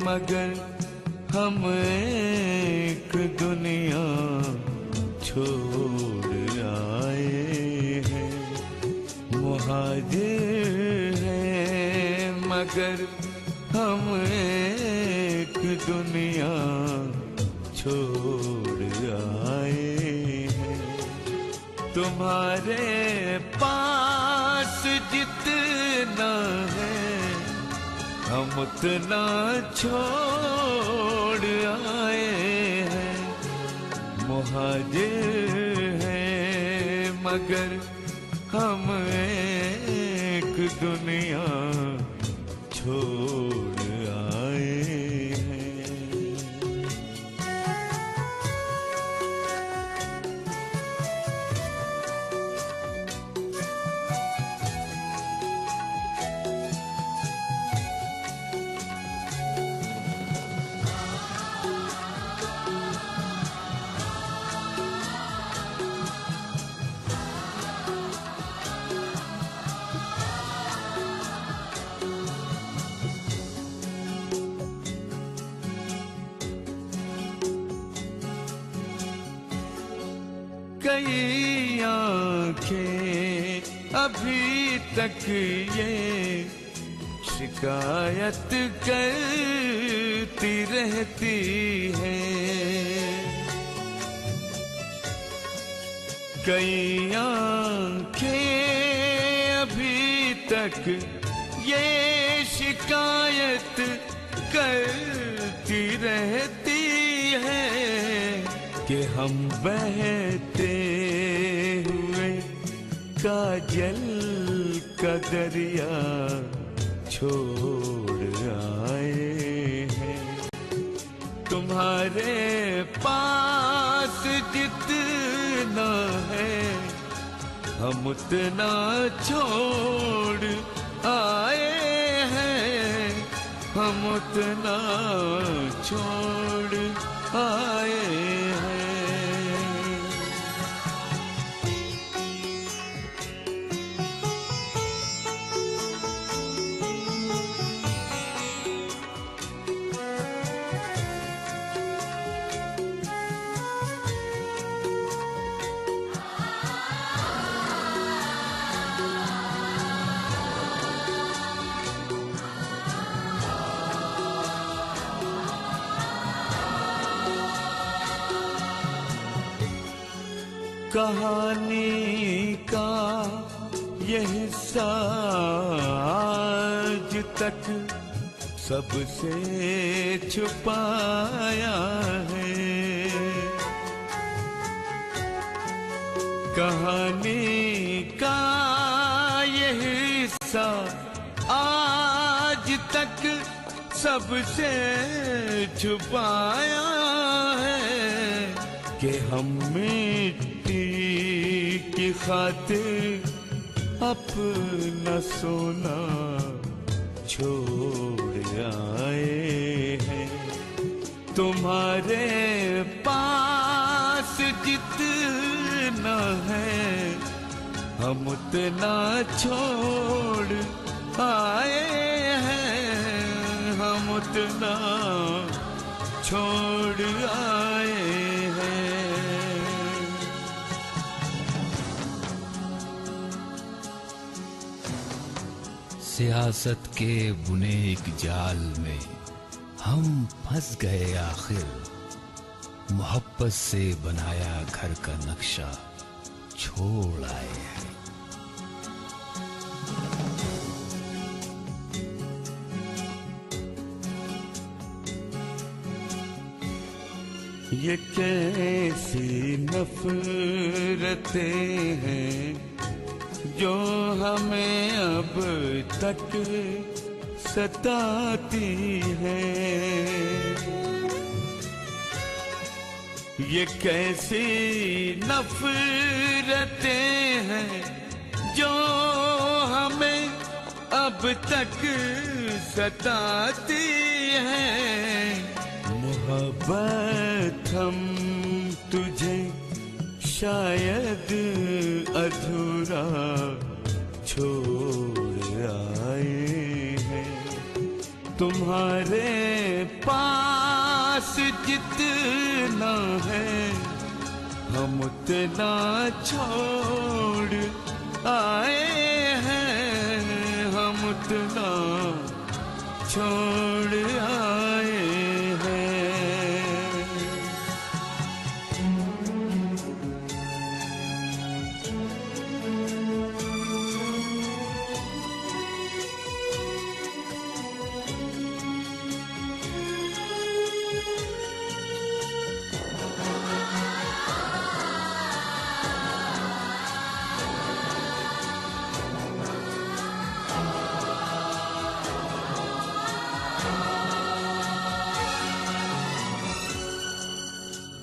मगर हम एक दुनिया छोड़ आए हैं। मुहाजिर हैं मगर हम एक दुनिया छोड़ आए हैं। तुम्हारे पास जितना है हम उतना छोड़ आए हैं। मुहाजिर हैं मगर हम एक दुनिया छोड़ आए हैं। कई आंखें अभी तक ये शिकायत करती रहती हैं। कई आंखें अभी तक ये शिकायत करती रहती हैं कि हम बहते हुए काजल का दरिया छोड़ आए हैं। तुम्हारे पास जितना है हम उतना छोड़ आए हैं। हम उतना छोड़ आए हैं। कहानी का यह हिस्सा आज तक सबसे छुपाया है। कहानी का यह हिस्सा आज तक सबसे छुपाया है कि हम मिट्टी की खातिर अपना सोना छोड़ आए हैं। तुम्हारे पास जितना है हम उतना छोड़ आए हैं। हम उतना छोड़ आए हैं। सियासत के बुने एक जाल में हम फंस गए आखिर। मोहब्बत से बनाया घर का नक्शा छोड़ आए हैं। ये कैसी नफरतें हैं जो हमें अब तक सताती हैं। ये कैसी नफरतें हैं जो हमें अब तक सताती हैं। मोहब्बत हम तुझे शायद अधूरा छोड़ आए हैं। तुम्हारे पास जितना है हम उतना छोड़ आए हैं, हम उतना छोड़ आए हैं।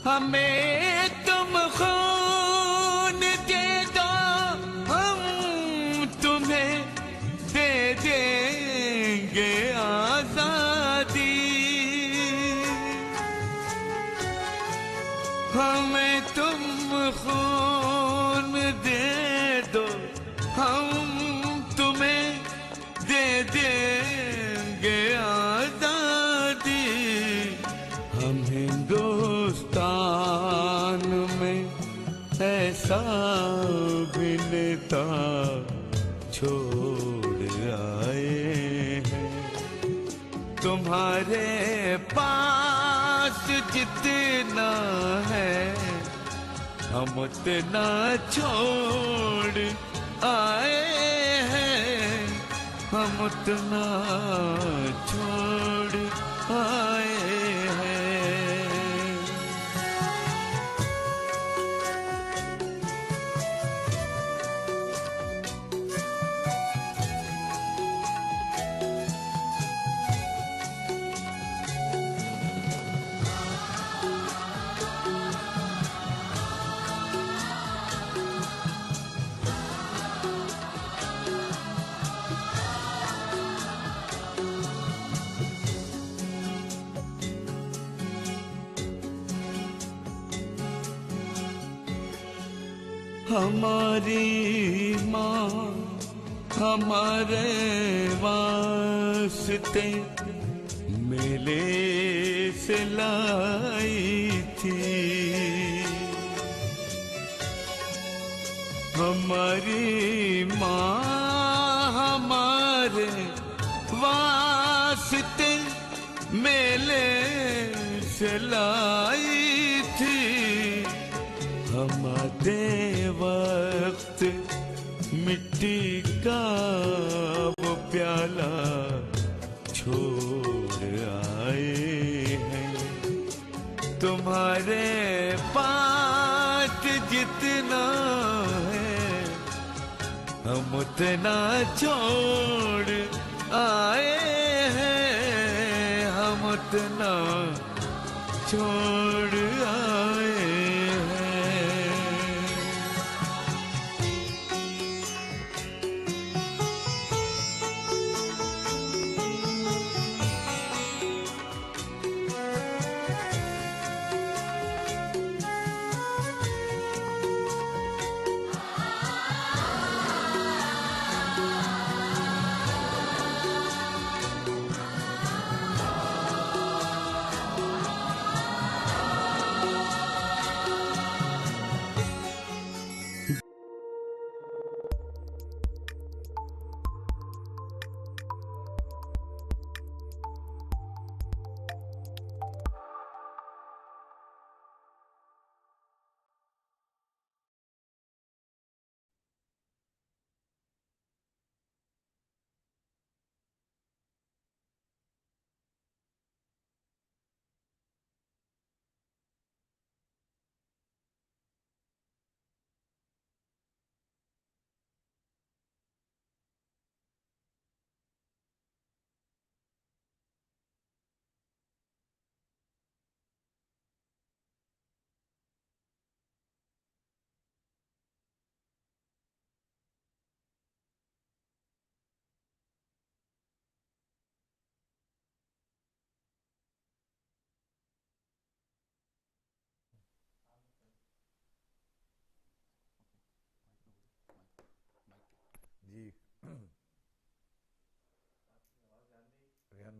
हमें तुम खून दे दो, हम तुम्हें दे देंगे आजादी। हमें तुम खून दे दो, हम तुम्हें दे देंगे आजादी। हम हिंदुस्तान में ऐसा भी नेता छोड़ आए हैं। तुम्हारे पास जितना है हम उतना छोड़ आए हैं, हम उतना छोड़ आए हैं। हमारी माँ हमारे वास्ते मेले से लाई थी। हमारी माँ हमारे वास्ते मेले से लाई थी। हम आते वक्त मिट्टी का वो प्याला छोड़ आए हैं। तुम्हारे पास जितना है हम उतना छोड़ आए हैं, हम उतना छोड़ आए हैं।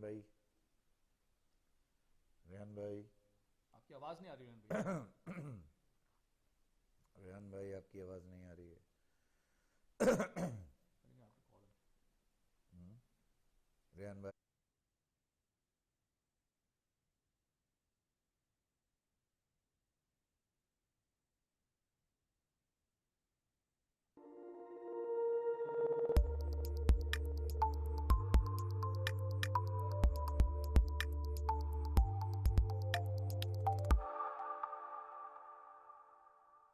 भाई, रेहान भाई, आपकी आवाज नहीं आ रही रेहान भाई। रेहान भाई आपकी आवाज़ नहीं आ रही है। करेंगे आपको कॉल। रेहान भाई,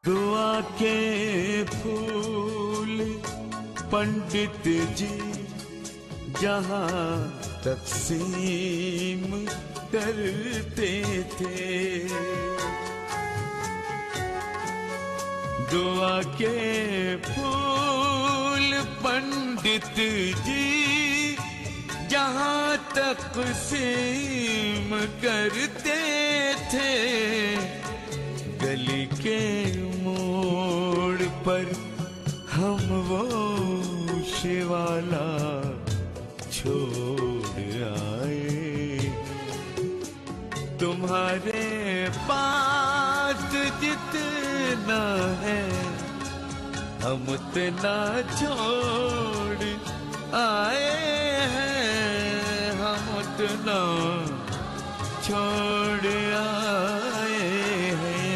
दुआ के फूल पंडित जी जहाँ तकसीम करते थे, दुआ के फूल पंडित जी जहाँ तकसीम करते थे, गली के मोड़ पर हम वो शिवाला छोड़ आए। तुम्हारे पास जितना है हम उतना छोड़ आए हैं, हम उतना छोड़ आए हैं।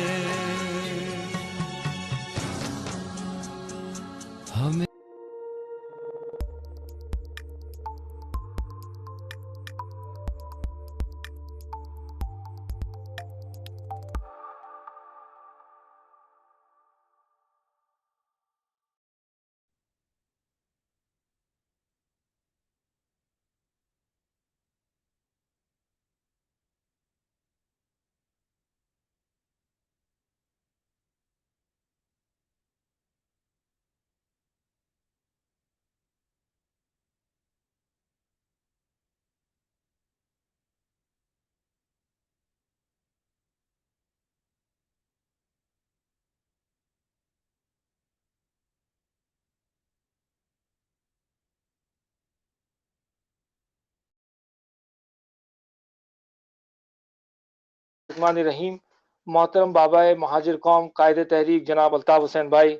हमें रहीम। मोहतरम बाबा महाजिर कौम कायदे तहरीक जनाब अल्ताफ़ हुसैन भाई,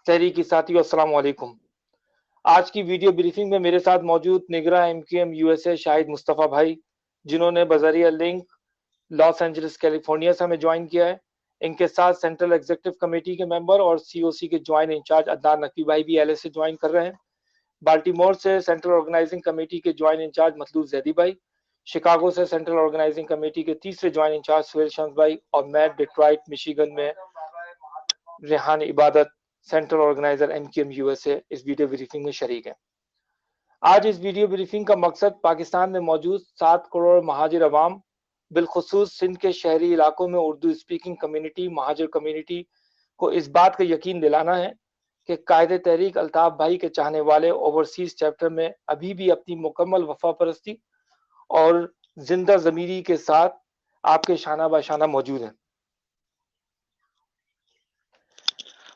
तहरीक की साथियों अस्सलाम वालेकुम। आज की वीडियो ब्रीफिंग में मेरे साथ मौजूद निगरान MQM USA शाहिद मुस्तफ़ा भाई, जिन्होंने बजरिया लिंक लॉस एंजलिस कैलिफोर्निया से हमें ज्वाइन किया है। इनके साथ सेंट्रल एग्जीक्यूटिव कमेटी के मेंबर और COC के ज्वाइंट इंचार्ज अदनान नकवी भाई भी LA से ज्वाइन कर रहे हैं। बाल्टीमोर से सेंट्रल ऑर्गेनाइजिंग कमेटी के ज्वाइंट इंचार्ज मतलूब जैदी भाई, शिकागो से सेंट्रल ऑर्गेनाइजिंग कमेटी के तीसरे ज्वाइंट इंचार्ज सुहेल शम्स भाई, और मैं डिट्रॉइट मिशिगन में रेहान इबादत सेंट्रल ऑर्गेनाइजर MQM USA इस वीडियो ब्रीफिंग में शरीक है। आज इस वीडियो ब्रीफिंग का मकसद पाकिस्तान में मौजूद 7 करोड़ महाजिर अवाम, बिलखुसूस सिंध के शहरी इलाकों में Urdu speaking community Muhajir community को इस बात का यकीन दिलाना है कि कायदे तहरीक अल्ताफ भाई के चाहने वाले ओवरसीज चैप्टर में अभी भी अपनी मुकम्मल वफा परस्ती और जिंदा जमीरी के साथ आपके शाना बाशाना मौजूद हैं।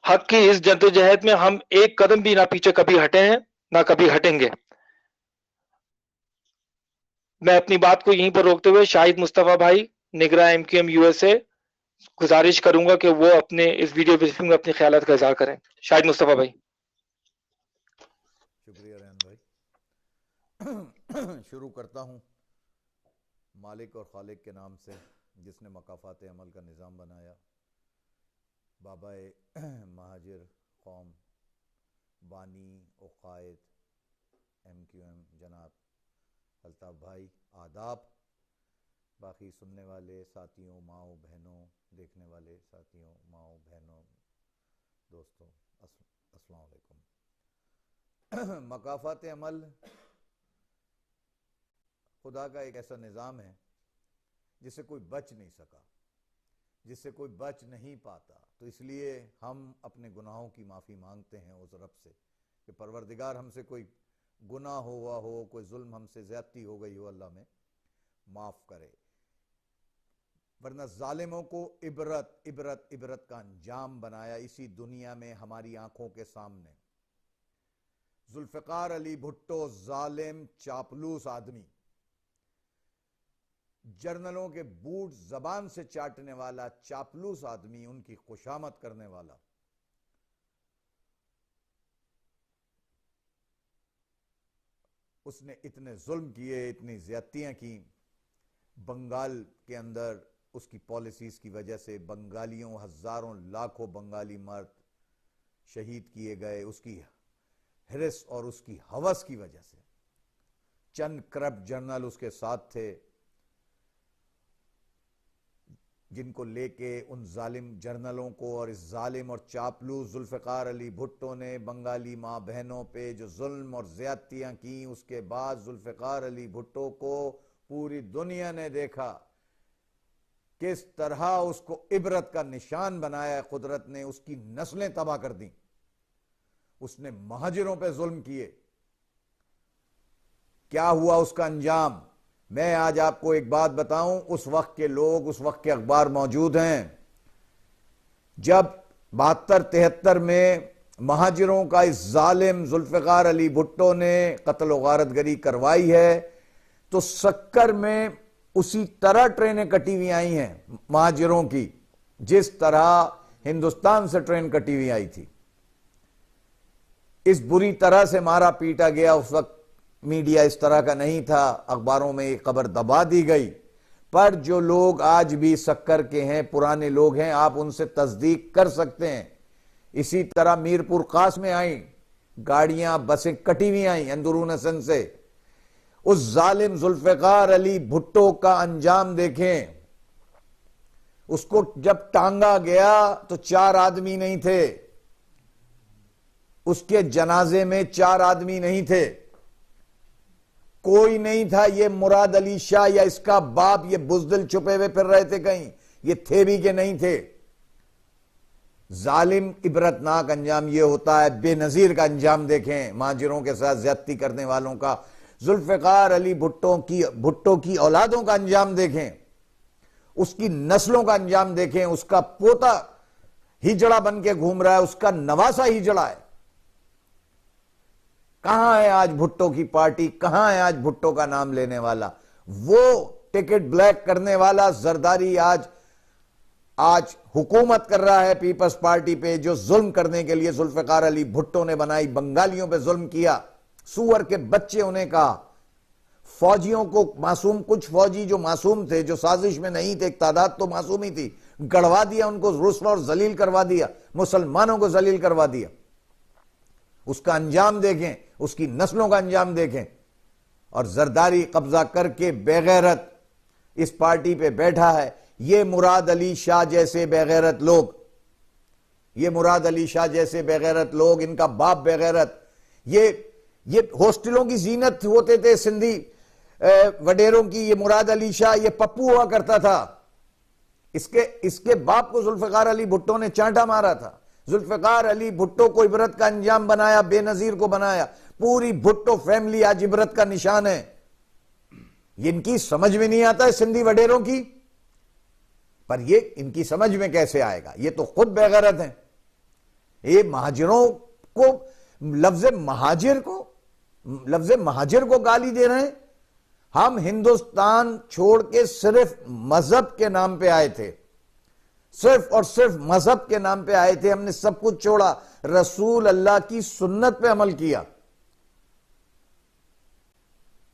हक की इस जद्दोजहद में हम एक कदम भी ना पीछे कभी हटे हैं, ना कभी हटेंगे। मैं अपनी बात को यहीं पर रोकते हुए शाहिद मुस्तफ़ा भाई निगरान MQM USA गुजारिश करूंगा कि वो अपने इस वीडियो ब्रीफिंग में अपने ख्यालात का इज़हार करें। शाहिद मुस्तफ़ा भाई। शुक्रिया रेहान भाई। शुरू करता हूँ मालिक और खालिक के नाम से, जिसने मकाफात अमल का निज़ाम बनाया। बाबाए महाजिर कौम, बानी और कायद MQM जनाब अल्ताफ भाई, आदाब। बाकी सुनने वाले साथियों, माओ बहनों, देखने वाले साथियों, माओ बहनों, दोस्तों, अस्सलाम वालेकुम। मकाफात अमल खुदा का एक ऐसा निज़ाम है जिससे कोई बच नहीं सका, जिससे कोई बच नहीं पाता। तो इसलिए हम अपने गुनाहों की माफ़ी मांगते हैं उस रब से कि परवरदिगार हमसे कोई गुनाह हुआ हो, कोई जुल्म हमसे ज़्यादती हो गई हो, अल्लाह में माफ़ करे। वरना जालिमों को इबरत इबरत इबरत का अंजाम बनाया इसी दुनिया में हमारी आंखों के सामने। जुल्फ़िकार अली भुट्टो, जालिम चापलूस आदमी, जर्नलों के बूट जबान से चाटने वाला चापलूस आदमी, उनकी खुशामद करने वाला, उसने इतने जुल्म किए, इतनी ज्यादतियां की। बंगाल के अंदर उसकी पॉलिसीज की वजह से बंगालियों, हजारों लाखों बंगाली मर्द शहीद किए गए, उसकी हिरस और उसकी हवस की वजह से। चंद करप्ट जर्नल उसके साथ थे, जिनको लेके उन जालिम जर्नलों को और इस जालिम और चापलूस जुल्फिकार अली भुट्टो ने बंगाली माँ बहनों पे जो जुल्म और ज्यादतियां की, उसके बाद जुल्फिकार अली भुट्टो को पूरी दुनिया ने देखा किस तरह उसको इबरत का निशान बनाया। कुदरत ने उसकी नस्लें तबाह कर दी, उसने महाजिरों पे जुल्म किए। क्या हुआ उसका अंजाम? मैं आज आपको एक बात बताऊं, उस वक्त के लोग, उस वक्त के अखबार मौजूद हैं। जब 72-73 में महाजिरों का इस जालिम जुल्फिकार अली भुट्टो ने कत्ल व गारतगरी करवाई है, तो सक्कर में उसी तरह ट्रेनें कटी हुई आई हैं महाजिरों की, जिस तरह हिंदुस्तान से ट्रेन कटी हुई आई थी। इस बुरी तरह से मारा पीटा गया। उस वक्त मीडिया इस तरह का नहीं था, अखबारों में एक खबर दबा दी गई। पर जो लोग आज भी सक्कर के हैं, पुराने लोग हैं, आप उनसे तस्दीक कर सकते हैं। इसी तरह मीरपुर खास में आई गाड़ियां, बसें कटी हुई आई अंदरून हसन से। उस जालिम जुल्फिकार अली भुट्टो का अंजाम देखें। उसको जब टांगा गया तो 4 आदमी नहीं थे, उसके जनाजे में 4 आदमी नहीं थे, कोई नहीं था। ये मुराद अली शाह या इसका बाप, ये बुजदिल छुपे हुए फिर रहे थे कहीं, ये थे भी के नहीं थे। जालिम इबरतनाक अंजाम ये होता है। बेनजीर का अंजाम देखें महाजिरों के साथ ज्यादती करने वालों का। जुल्फिकार अली भुट्टो की औलादों का अंजाम देखें, उसकी नस्लों का अंजाम देखें। उसका पोता हिजड़ा बन के घूम रहा है, उसका नवासा हिजड़ा है। कहां है आज भुट्टो की पार्टी? कहां है आज भुट्टो का नाम लेने वाला? वो टिकट ब्लैक करने वाला जरदारी आज हुकूमत कर रहा है पीपल्स पार्टी पे, जो जुल्म करने के लिए जुल्फिकार अली भुट्टो ने बनाई। बंगालियों पे जुल्म किया, सुअर के बच्चे उन्हें कहा। फौजियों को मासूम, कुछ फौजी जो मासूम थे, जो साजिश में नहीं थे, एक तादाद तो मासूम ही थी, गड़वा दिया उनको, रुस्वा और जलील करवा दिया, मुसलमानों को जलील करवा दिया। उसका अंजाम देखें, उसकी नस्लों का अंजाम देखें। और जरदारी कब्जा करके बेगैरत इस पार्टी पे बैठा है। ये मुराद अली शाह जैसे बेगैरत लोग, ये मुराद अली शाह जैसे बेगैरत लोग, इनका बाप बेगैरत। ये हॉस्टलों की जीनत होते थे सिंधी वडेरों की। ये मुराद अली शाह, ये पप्पू हुआ करता था। इसके बाप को जुल्फिकार अली भुट्टो ने चांटा मारा था। जुल्फिकार अली भुट्टो को इबरत का अंजाम बनाया, बेनजीर को बनाया। पूरी भुट्टो फैमिली आज इबरत का निशान है। इनकी समझ में नहीं आता है सिंधी वडेरों की, पर ये इनकी समझ में कैसे आएगा? ये तो खुद बेगैरत हैं। ये महाजिरों को, लफ्ज महाजिर को गाली दे रहे हैं। हम हिंदुस्तान छोड़ के सिर्फ मजहब के नाम पे आए थे, सिर्फ और सिर्फ मजहब के नाम पे आए थे। हमने सब कुछ छोड़ा, रसूल अल्लाह की सुन्नत पे अमल किया।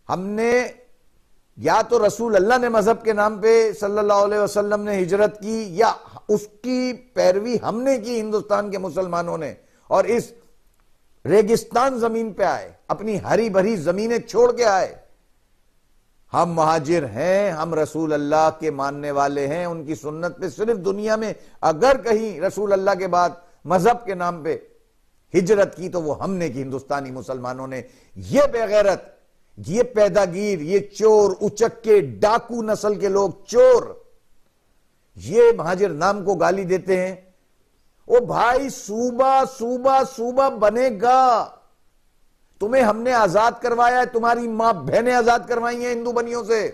हमने या तो रसूल अल्लाह ने मजहब के नाम पे सल्लल्लाहु अलैहि वसल्लम ने हिजरत की, या उसकी पैरवी हमने की हिंदुस्तान के मुसलमानों ने, और इस रेगिस्तान जमीन पे आए, अपनी हरी भरी जमीनें छोड़ के आए। हम महाजिर हैं, हम रसूल अल्लाह के मानने वाले हैं, उनकी सुन्नत पे। सिर्फ दुनिया में अगर कहीं रसूल अल्लाह के बाद मजहब के नाम पे हिजरत की तो वो हमने की, हिंदुस्तानी मुसलमानों ने। ये बेगैरत, ये पैदागीर, ये चोर, उचक्के, डाकू नस्ल के लोग, चोर, ये महाजिर नाम को गाली देते हैं। ओ भाई, सूबा बनेगा। तुम्हें हमने आजाद करवाया है, तुम्हारी मां बहनें आजाद करवाई हैं हिंदू बनियों से।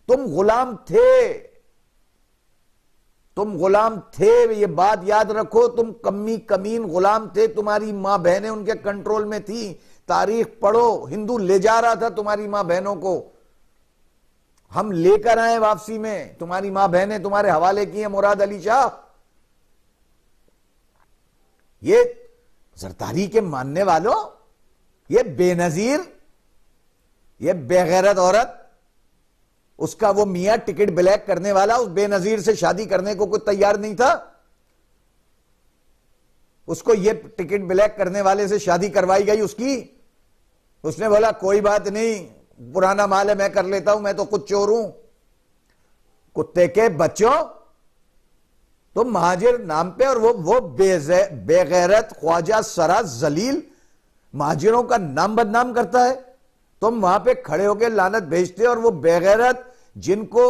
तुम गुलाम थे, ये बात याद रखो। तुम कमीन गुलाम थे, तुम्हारी मां बहनें उनके कंट्रोल में थी। तारीख पढ़ो, हिंदू ले जा रहा था तुम्हारी मां बहनों को। हम लेकर आए वापसी में, तुम्हारी मां बहनें तुम्हारे हवाले की हैं मुराद अली शाह। ये जरदारी के मानने वालों, ये बेनजीर, ये बेगैरत औरत, उसका वो मियां टिकट ब्लैक करने वाला उस बेनजीर से शादी करने को कोई तैयार नहीं था। उसको ये टिकट ब्लैक करने वाले से शादी करवाई गई उसकी। उसने बोला कोई बात नहीं, पुराना माल है, मैं कर लेता हूं, मैं तो खुद चोर हूं। कुत्ते के बच्चों, तुम महाजिर नाम पे, और वो बेगैरत ख्वाजा सरा जलील महाजिरों का नाम बदनाम करता है। तुम वहां पे खड़े होकर लानत भेजते, और वो बेगैरत जिनको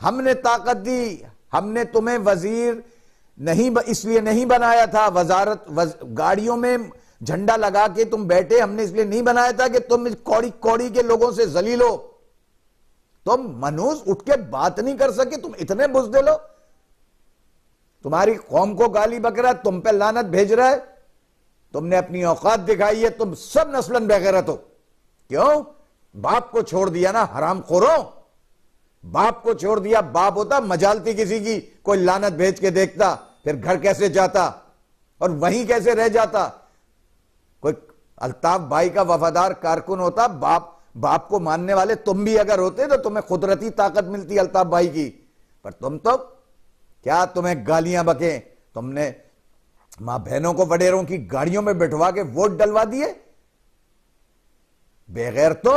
हमने ताकत दी, हमने तुम्हें वजीर नहीं इसलिए नहीं बनाया था, गाड़ियों में झंडा लगा के तुम बैठे, हमने इसलिए नहीं बनाया था कि तुम इस कौड़ी कौड़ी के लोगों से जलील हो। तुम मनुष्य उठ के बात नहीं कर सके, तुम इतने बुज़दिल हो। तुम्हारी कौम को गाली बक रहा है, तुम पे लानत भेज रहा है, तुमने अपनी औकात दिखाई है, तुम सब नस्लन बेगैरत हो। क्यों? बाप को छोड़ दिया ना हरामखोरों, बाप को छोड़ दिया। बाप होता मजालती किसी की, कोई लानत भेज के देखता, फिर घर कैसे जाता और वहीं कैसे रह जाता। कोई अल्ताफ भाई का वफादार कारकुन होता, बाप को मानने वाले तुम भी अगर होते तो तुम्हें कुदरती ताकत मिलती अल्ताफ भाई की। पर तुम तो क्या, तुम्हें गालियां बके, तुमने मां बहनों को वडेरों की गाड़ियों में बैठवा के वोट डलवा दिए। बेगैर तो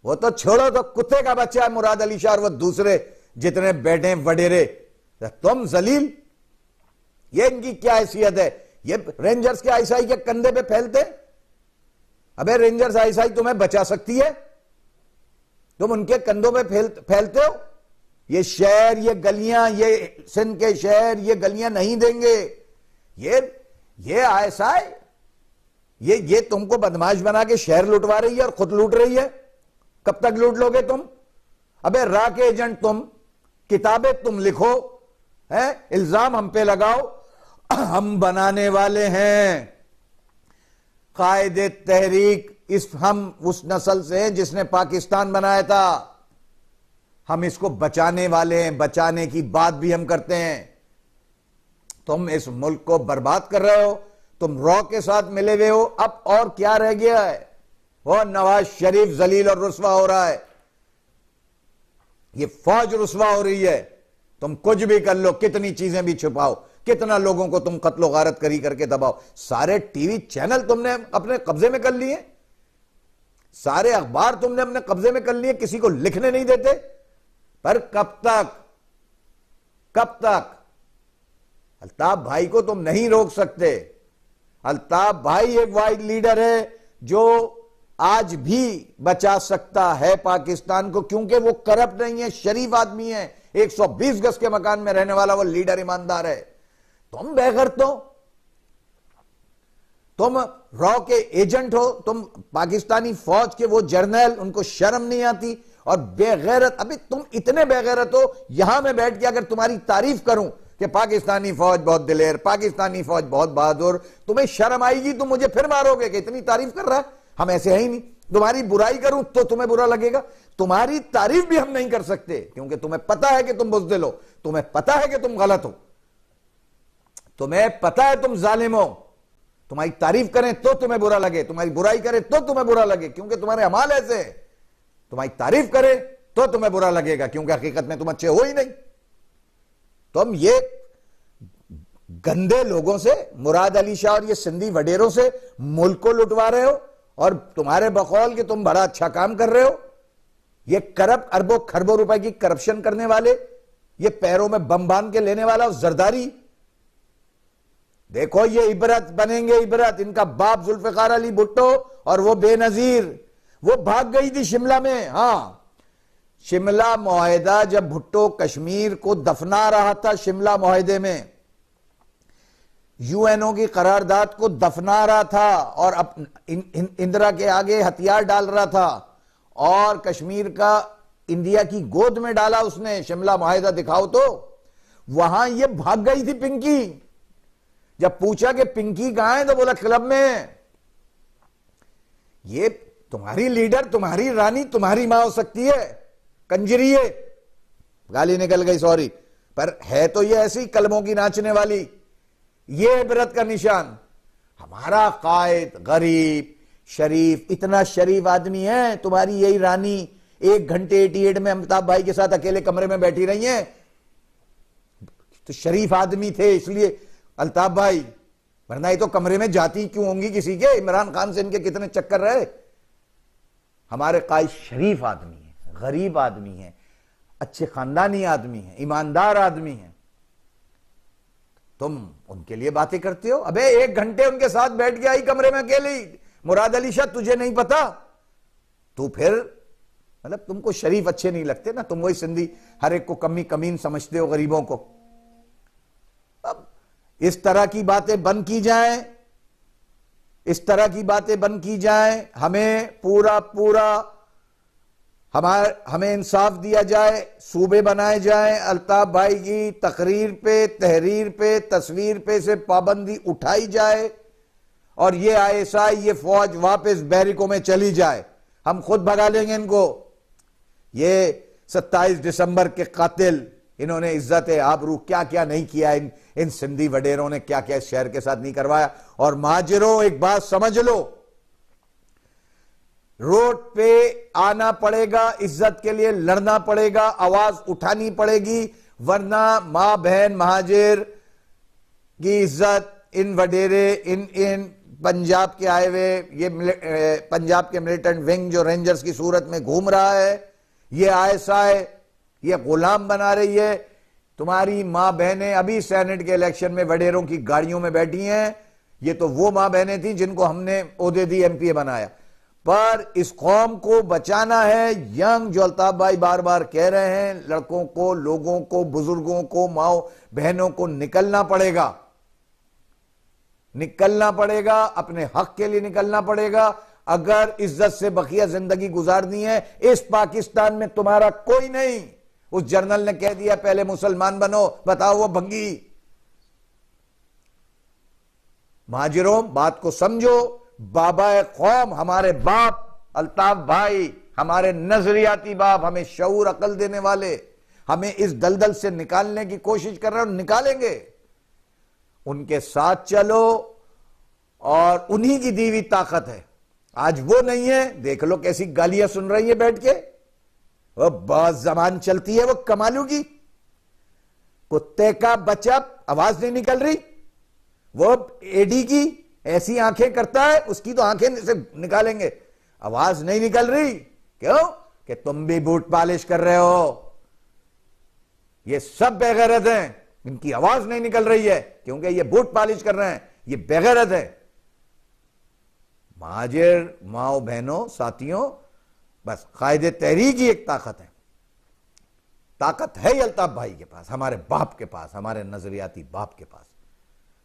वो तो छोड़ो, तो कुत्ते का बच्चा है मुराद अली शाह, और वो दूसरे जितने बैठे वडेरे, तुम जलील। ये इनकी क्या हैसियत है? ये रेंजर्स के आईएसआई के कंधे पे फैलते। अबे रेंजर्स आईएसआई तुम्हें बचा सकती है? तुम उनके कंधों पे फैलते हो। ये शहर, ये गलियां, ये सिंध के शहर, ये गलियां नहीं देंगे। ये आईएसआई, ये तुमको बदमाश बना के शहर लुटवा रही है और खुद लूट रही है। कब तक लूट लोगे तुम? अबे रा के एजेंट तुम, किताबें तुम लिखो, है इल्जाम हम पे लगाओ, हम बनाने वाले हैं। कायदे तहरीक हम उस नस्ल से हैं जिसने पाकिस्तान बनाया था। हम इसको बचाने वाले हैं, बचाने की बात भी हम करते हैं। तुम इस मुल्क को बर्बाद कर रहे हो, तुम रॉ के साथ मिले हुए हो। अब और क्या रह गया है? वो नवाज शरीफ जलील और रुस्वा हो रहा है, ये फौज रुस्वा हो रही है। तुम कुछ भी कर लो, कितनी चीजें भी छुपाओ, कितना लोगों को तुम कत्लो गारत करी करके दबाओ, सारे टीवी चैनल तुमने अपने कब्जे में कर लिए, सारे अखबार तुमने अपने कब्जे में कर लिए, किसी को लिखने नहीं देते। पर कब तक? अल्ताफ भाई को तुम नहीं रोक सकते। अल्ताफ भाई एक वाइड लीडर है जो आज भी बचा सकता है पाकिस्तान को, क्योंकि वो करप्ट नहीं है, शरीफ आदमी है, 120 गज के मकान में रहने वाला वो लीडर ईमानदार है। तुम बेगैरत हो, तुम रॉ के एजेंट हो, तुम पाकिस्तानी फौज के वो जर्नल, उनको शर्म नहीं आती। और बेगैरत, अभी तुम इतने बेगैरत हो, यहां में बैठ के अगर तुम्हारी तारीफ करूं कि पाकिस्तानी फौज बहुत दिलेर, पाकिस्तानी फौज बहुत बहादुर, तुम्हें शर्म आएगी, तुम मुझे फिर मारोगे कि इतनी तारीफ कर रहा है। हम ऐसे है ही नहीं। तुम्हारी बुराई करूं तो तुम्हें बुरा लगेगा, तुम्हारी तारीफ भी हम नहीं कर सकते, क्योंकि तुम्हें पता है कि तुम बुज़दिल हो, तुम्हें पता है कि तुम गलत हो, तुम्हें पता है तुम जालिम हो। तुम्हारी तारीफ करें तो तुम्हें बुरा लगे, तुम्हारी बुराई करें तो तुम्हें बुरा लगे, क्योंकि तुम्हारे अमाल ऐसे हैं। तुम्हारी तारीफ करें तो तुम्हें बुरा लगेगा, क्योंकि हकीकत में तुम अच्छे हो ही नहीं। तुम ये गंदे लोगों से, मुराद अली शाह और ये सिंधी वडेरों से मुल्क को लुटवा रहे हो, और तुम्हारे बकौल कि तुम बड़ा अच्छा काम कर रहे हो। ये करप्ट, अरबों खरबों रुपए की करप्शन करने वाले, ये पैरों में बम बांध के लेने वाला जरदारी, देखो ये इबरत बनेंगे, इबरत। इनका बाप जुल्फिकार अली भुट्टो और वो बेनजीर, वो भाग गई थी शिमला में। हां, शिमला मुआहिदा, जब भुट्टो कश्मीर को दफना रहा था, शिमला मुआहिदे में यूएनओ की करारदाद को दफना रहा था, और अब इंदिरा के आगे हथियार डाल रहा था, और कश्मीर का इंडिया की गोद में डाला उसने। शिमला मुआहिदा दिखाओ तो, वहां ये भाग गई थी पिंकी। जब पूछा कि पिंकी कहां है, तो बोला क्लब में। ये तुम्हारी लीडर, तुम्हारी रानी, तुम्हारी मां हो सकती है, कंजरिए, गाली निकल गई सॉरी, पर है तो ये ऐसी कलमों की नाचने वाली। ये इबरत का निशान। हमारा कायद गरीब शरीफ, इतना शरीफ आदमी है। तुम्हारी यही रानी 1 घंटे 88 में अमिताभ भाई के साथ अकेले कमरे में बैठी रही हैं, तो शरीफ आदमी थे इसलिए अल्ताफ भाई, वरना ये तो कमरे में जाती क्यों होंगी किसी के। इमरान खान से इनके कितने चक्कर रहे। हमारे कायद शरीफ आदमी है, गरीब आदमी है, अच्छे खानदानी आदमी है, ईमानदार आदमी है। तुम उनके लिए बातें करते हो। अबे 1 घंटे उनके साथ बैठ गया ही कमरे में अकेले। मुराद अली शाह तुझे नहीं पता? तू फिर मतलब तुमको शरीफ अच्छे नहीं लगते ना, तुम वही सिंधी हर एक को कमी कमीन समझते हो, गरीबों को। अब इस तरह की बातें बंद की जाएं, इस तरह की बातें बंद की जाएं। हमें पूरा हमें इंसाफ दिया जाए, सूबे बनाए जाएं। अल्ताफ भाई की तकरीर पे, तहरीर पे, तस्वीर पे से पाबंदी उठाई जाए और ये आईएसआई, ये फौज वापस बैरिकों में चली जाए। हम खुद भगा लेंगे इनको। ये 27 दिसंबर के कातिल, इन्होंने इज्जत आबरू क्या क्या नहीं किया, इन सिंधी वडेरों ने क्या क्या इस शहर के साथ नहीं करवाया। और महाजिरों, एक बात समझ लो, रोड पे आना पड़ेगा, इज्जत के लिए लड़ना पड़ेगा, आवाज उठानी पड़ेगी, वरना मां बहन महाजिर की इज्जत, इन वडेरे, इन पंजाब के आए हुए, ये पंजाब के मिलिटेंट विंग जो रेंजर्स की सूरत में घूम रहा है, ये आईएसआई, ये गुलाम बना रही है। तुम्हारी मां बहनें अभी सेनेट के इलेक्शन में वडेरों की गाड़ियों में बैठी हैं। ये तो वो मां बहनें थी जिनको हमने ओहदे दी, एमपीए बनाया। पर इस कौम को बचाना है। यंग, जो अल्ताफ भाई बार बार कह रहे हैं, लड़कों को, लोगों को, बुजुर्गों को, माओ बहनों को निकलना पड़ेगा, निकलना पड़ेगा, अपने हक के लिए निकलना पड़ेगा। अगर इज्जत से बकिया जिंदगी गुजारनी है, इस पाकिस्तान में तुम्हारा कोई नहीं। उस जर्नल ने कह दिया पहले मुसलमान बनो, बताओ वो भंगी। महाजिरों, बात को समझो। बाबा कौम, हमारे बाप अल्ताफ भाई, हमारे नजरियाती बाप, हमें शऊर अकल देने वाले, हमें इस दलदल से निकालने की कोशिश कर रहे हैं और निकालेंगे। उनके साथ चलो और उन्हीं की दी हुई ताकत है। आज वो नहीं है, देख लो कैसी गालियां सुन रही है बैठ के। वो बहुत जबान चलती है वो कमालू की, कुत्ते का बच्चा, आवाज नहीं निकल रही। वो एडी की ऐसी आंखें करता है, उसकी तो आंखें से निकालेंगे, आवाज नहीं निकल रही। क्यों? कि तुम भी बूट पालिश कर रहे हो। ये सब बेगैरत हैं, इनकी आवाज नहीं निकल रही है क्योंकि ये बूट पालिश कर रहे हैं, ये बेगैरत है। महाजिर माओ बहनों, साथियों, बस कायदे तहरीक ही एक ताकत है। ताकत है ही अल्ताफ भाई के पास, हमारे बाप के पास, हमारे नजरियाती बाप के पास।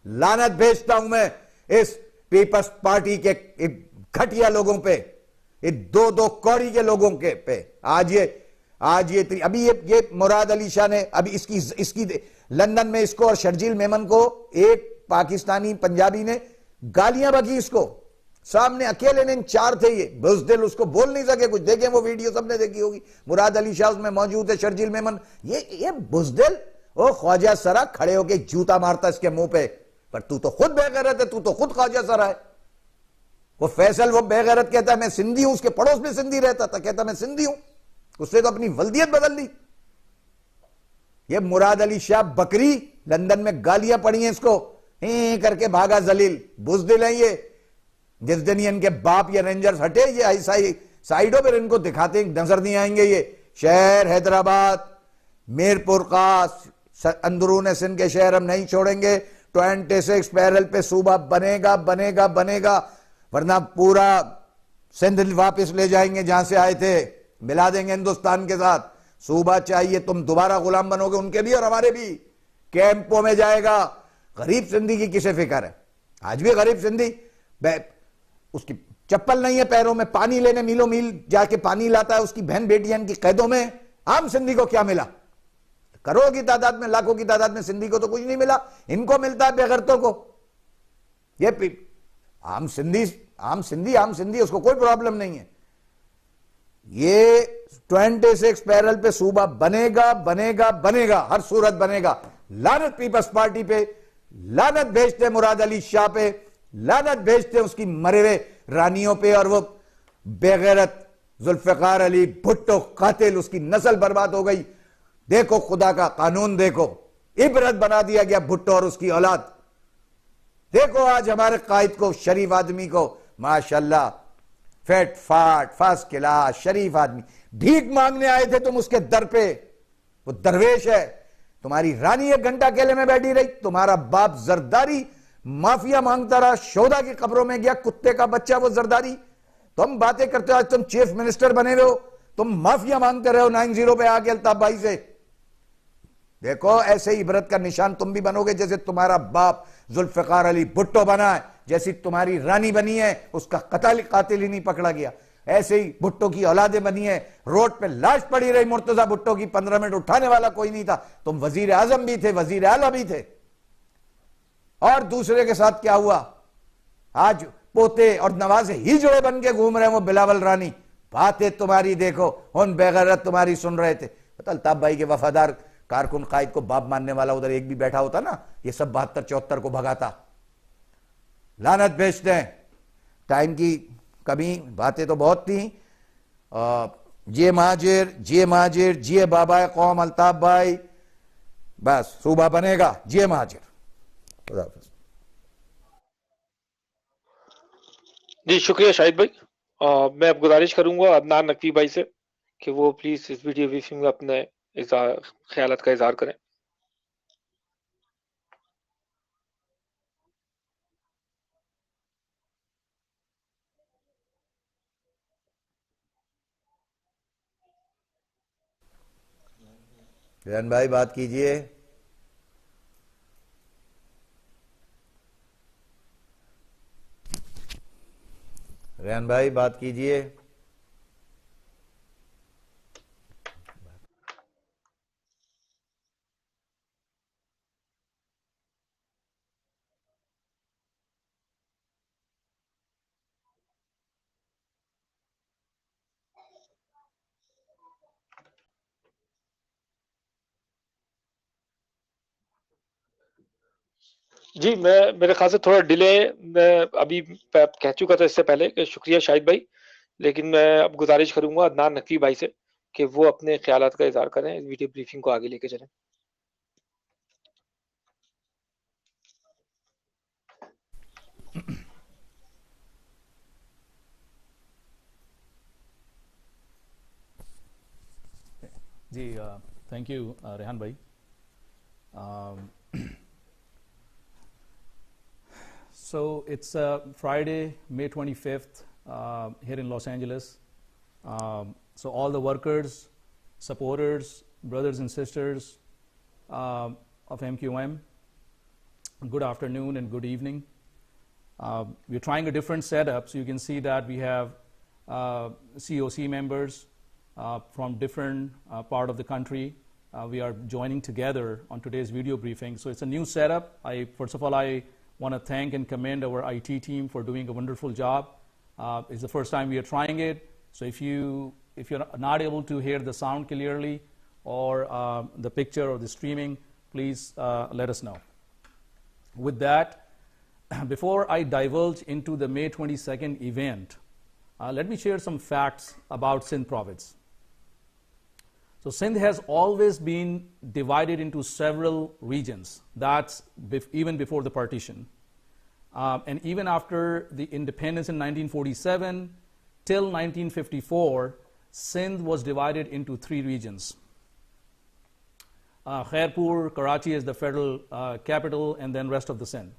लानत भेजता हूं मैं इस पीपल्स पार्टी के घटिया लोगों पे, ये 2-2 कौड़ी के लोगों के पे। आज ये अभी ये मुराद अली शाह ने अभी इसकी लंदन में इसको और शर्जील मेमन को एक पाकिस्तानी पंजाबी ने गालियां बकी इसको सामने, अकेले ने, 4 थे ये बुज़दिल, उसको बोल नहीं सके कुछ। देखें वो वीडियो, सबने देखी होगी, मुराद अली शाह उसमें मौजूद है, शर्जील मेमन, ये बुज़दिल, ओ ख्वाजा सरा खड़े होके जूता मारता इसके मुंह पे। पर तू तो खुद बेगैरत है, तू तो खुद ख्वाजा सरा है। वो फैसल, वो बेगैरत कहता है मैं सिंधी हूं, उसके पड़ोस में सिंधी रहता था, कहता मैं सिंधी हूं, उसने तो अपनी वल्दियत बदल ली। ये मुराद अली शाह बकरी, लंदन में गालियां पड़ी हैं इसको, करके भागा जलील, बुज़दिल है ये। जिस दिन ये इनके बाप या रेंजर्स हटे, ये ऐसा साइडों पर इनको दिखाते नजर नहीं आएंगे। ये शहर हैदराबाद, मीरपुर का, अंदरून सिंध के शहर हम नहीं छोड़ेंगे। 26 पैरल पे सूबा बनेगा, बनेगा, बनेगा, वरना पूरा सिंध वापस ले जाएंगे जहां से आए थे, मिला देंगे हिंदुस्तान के साथ। सूबा चाहिए, तुम दोबारा गुलाम बनोगे, उनके भी और हमारे भी। कैंपों में जाएगा। गरीब सिंधी की किसे फिक्र है? आज भी गरीब सिंधी, उसकी चप्पल नहीं है पैरों में, पानी लेने मीलों मील जाके पानी लाता है, उसकी बहन बेटियां इनकी कैदों में। आम सिंधी को क्या मिला? करोड़ों की तादाद में, लाखों की तादाद में सिंधी को तो कुछ नहीं मिला, इनको मिलता है बेगैरतों को। ये आम सिंधी, उसको कोई प्रॉब्लम नहीं है। ये 26 पैरल पे सूबा बनेगा बनेगा बनेगा, हर सूरत बनेगा। लानत पीपल्स पार्टी पे, लानत भेजते मुराद अली शाह पे, लानत भेजते उसकी मरे हुए रानियों पे, और वो बेगैरत जुल्फिकार अली भुट्टो कातिल, उसकी नस्ल बर्बाद हो गई। देखो खुदा का कानून, देखो इबरत बना दिया गया भुट्टो और उसकी औलाद। देखो आज हमारे कायद को, शरीफ आदमी को, माशाल्लाह फेट फाट फर्स्ट क्लास शरीफ आदमी, भीख मांगने आए थे तुम उसके दर पे, वो दरवेश है। तुम्हारी रानी 1 घंटा अकेले में बैठी रही, तुम्हारा बाप जरदारी माफिया मांगता रहा, शोधा की कब्रों में गया, कुत्ते का बच्चा वो जरदारी। तुम बातें करते हो, आज तुम चीफ मिनिस्टर बने हुए हो, तुम माफिया मांगते रहे हो 90 पे आके अल्ताफ भाई से। देखो ऐसे इबरत का निशान तुम भी बनोगे, जैसे तुम्हारा बाप जुल्फिकार अली भुट्टो बना है, जैसी तुम्हारी रानी बनी है, उसका कातिल ही नहीं पकड़ा गया, ऐसे ही भुट्टो की औलादें बनी है। रोड पे लाश पड़ी रही मुर्तजा भुट्टो की, 15 मिनट उठाने वाला कोई नहीं था। तुम वजीर आजम भी थे, वजीर आला भी थे। और दूसरे के साथ क्या हुआ, आज पोते और नवाजे ही जोड़े बन के घूम रहे हैं वो बिलावल रानी। बातें तुम्हारी देखो, उन बेगैरत तुम्हारी सुन रहे थे। पता अल्ताफ भाई के वफादार कारकुन कायद को बाप मानने वाला उधर एक भी बैठा होता ना, ये सब 72-74 को भगाता। लानत भेजते हैं, टाइम की कमी, बातें तो बहुत थी। जिए महाजिर, जिए महाजिर, जिए बाबा कौम अल्ताफ भाई, बस सूबा बनेगा, जिए महाजिर। खुदा हाफिज। जी शुक्रिया शाहिद भाई। मैं अब गुजारिश करूंगा अदनान नकवी भाई से कि वो प्लीज इस वीडियो ब्रीफिंग में अपने ख्यालात का इजहार करें। रेहान भाई बात कीजिए। रेहान भाई बात कीजिए। जी मैं मेरे ख्याल से थोड़ा डिले मैं अभी कह चुका था इससे पहले कि शुक्रिया शाहिद भाई, लेकिन मैं अब गुजारिश करूंगा अदनान नकवी भाई से कि वो अपने ख्यालात का इजहार करें, इस वीडियो ब्रीफिंग को आगे लेके चलें। जी थैंक यू रेहान भाई। So it's Friday, May 25th here in Los Angeles. So all the workers, supporters, brothers and sisters of MQM, good afternoon and good evening. We're trying a different setup, so you can see that we have COC members from different part of the country. We are joining together on today's video briefing. So it's a new setup. First of all, I want to thank and commend our IT team for doing a wonderful job. It's the first time we are trying it. So if you're not able to hear the sound clearly or the picture or the streaming, please let us know. With that, before I divulge into the May 22nd event, let me share some facts about Sindh province. So Sindh has always been divided into several regions. That's even before the partition. And even after the independence in 1947 till 1954, Sindh was divided into 3 regions. Khairpur, Karachi is the federal capital, and then rest of the Sindh.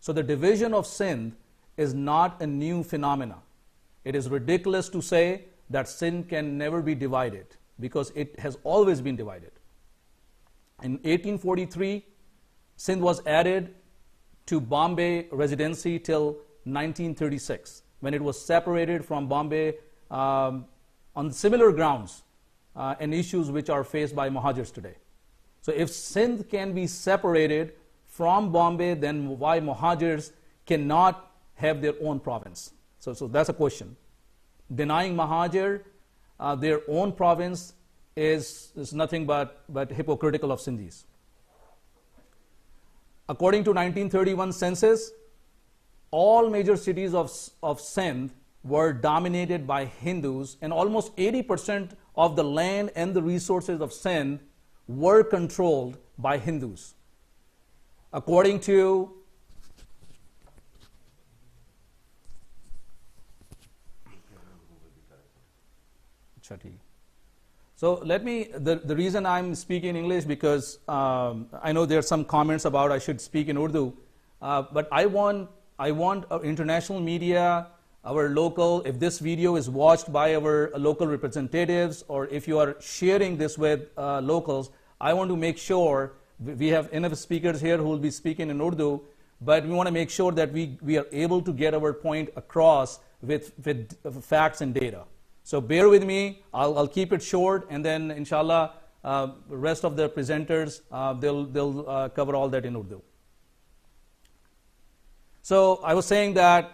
So the division of Sindh is not a new phenomena. It is ridiculous to say that Sindh can never be divided, because it has always been divided. In 1843, Sindh was added to Bombay Residency till 1936, when it was separated from Bombay on similar grounds and issues which are faced by Muhajirs today. So if Sindh can be separated from Bombay, then why Muhajirs cannot have their own province? So that's a question. Denying Muhajir their own province is nothing but hypocritical of Sindhis. According to 1931 census, all major cities of Sindh were dominated by Hindus, and almost 80% of the land and the resources of Sindh were controlled by Hindus. According to So the reason I'm speaking English, because I know there are some comments about I should speak in Urdu, but I want our international media, our local, if this video is watched by our local representatives, or if you are sharing this with locals, I want to make sure we have enough speakers here who will be speaking in Urdu, but we want to make sure that we are able to get our point across with facts and data. So bear with me. I'll keep it short, and then inshallah, the rest of the presenters they'll cover all that in Urdu. So I was saying that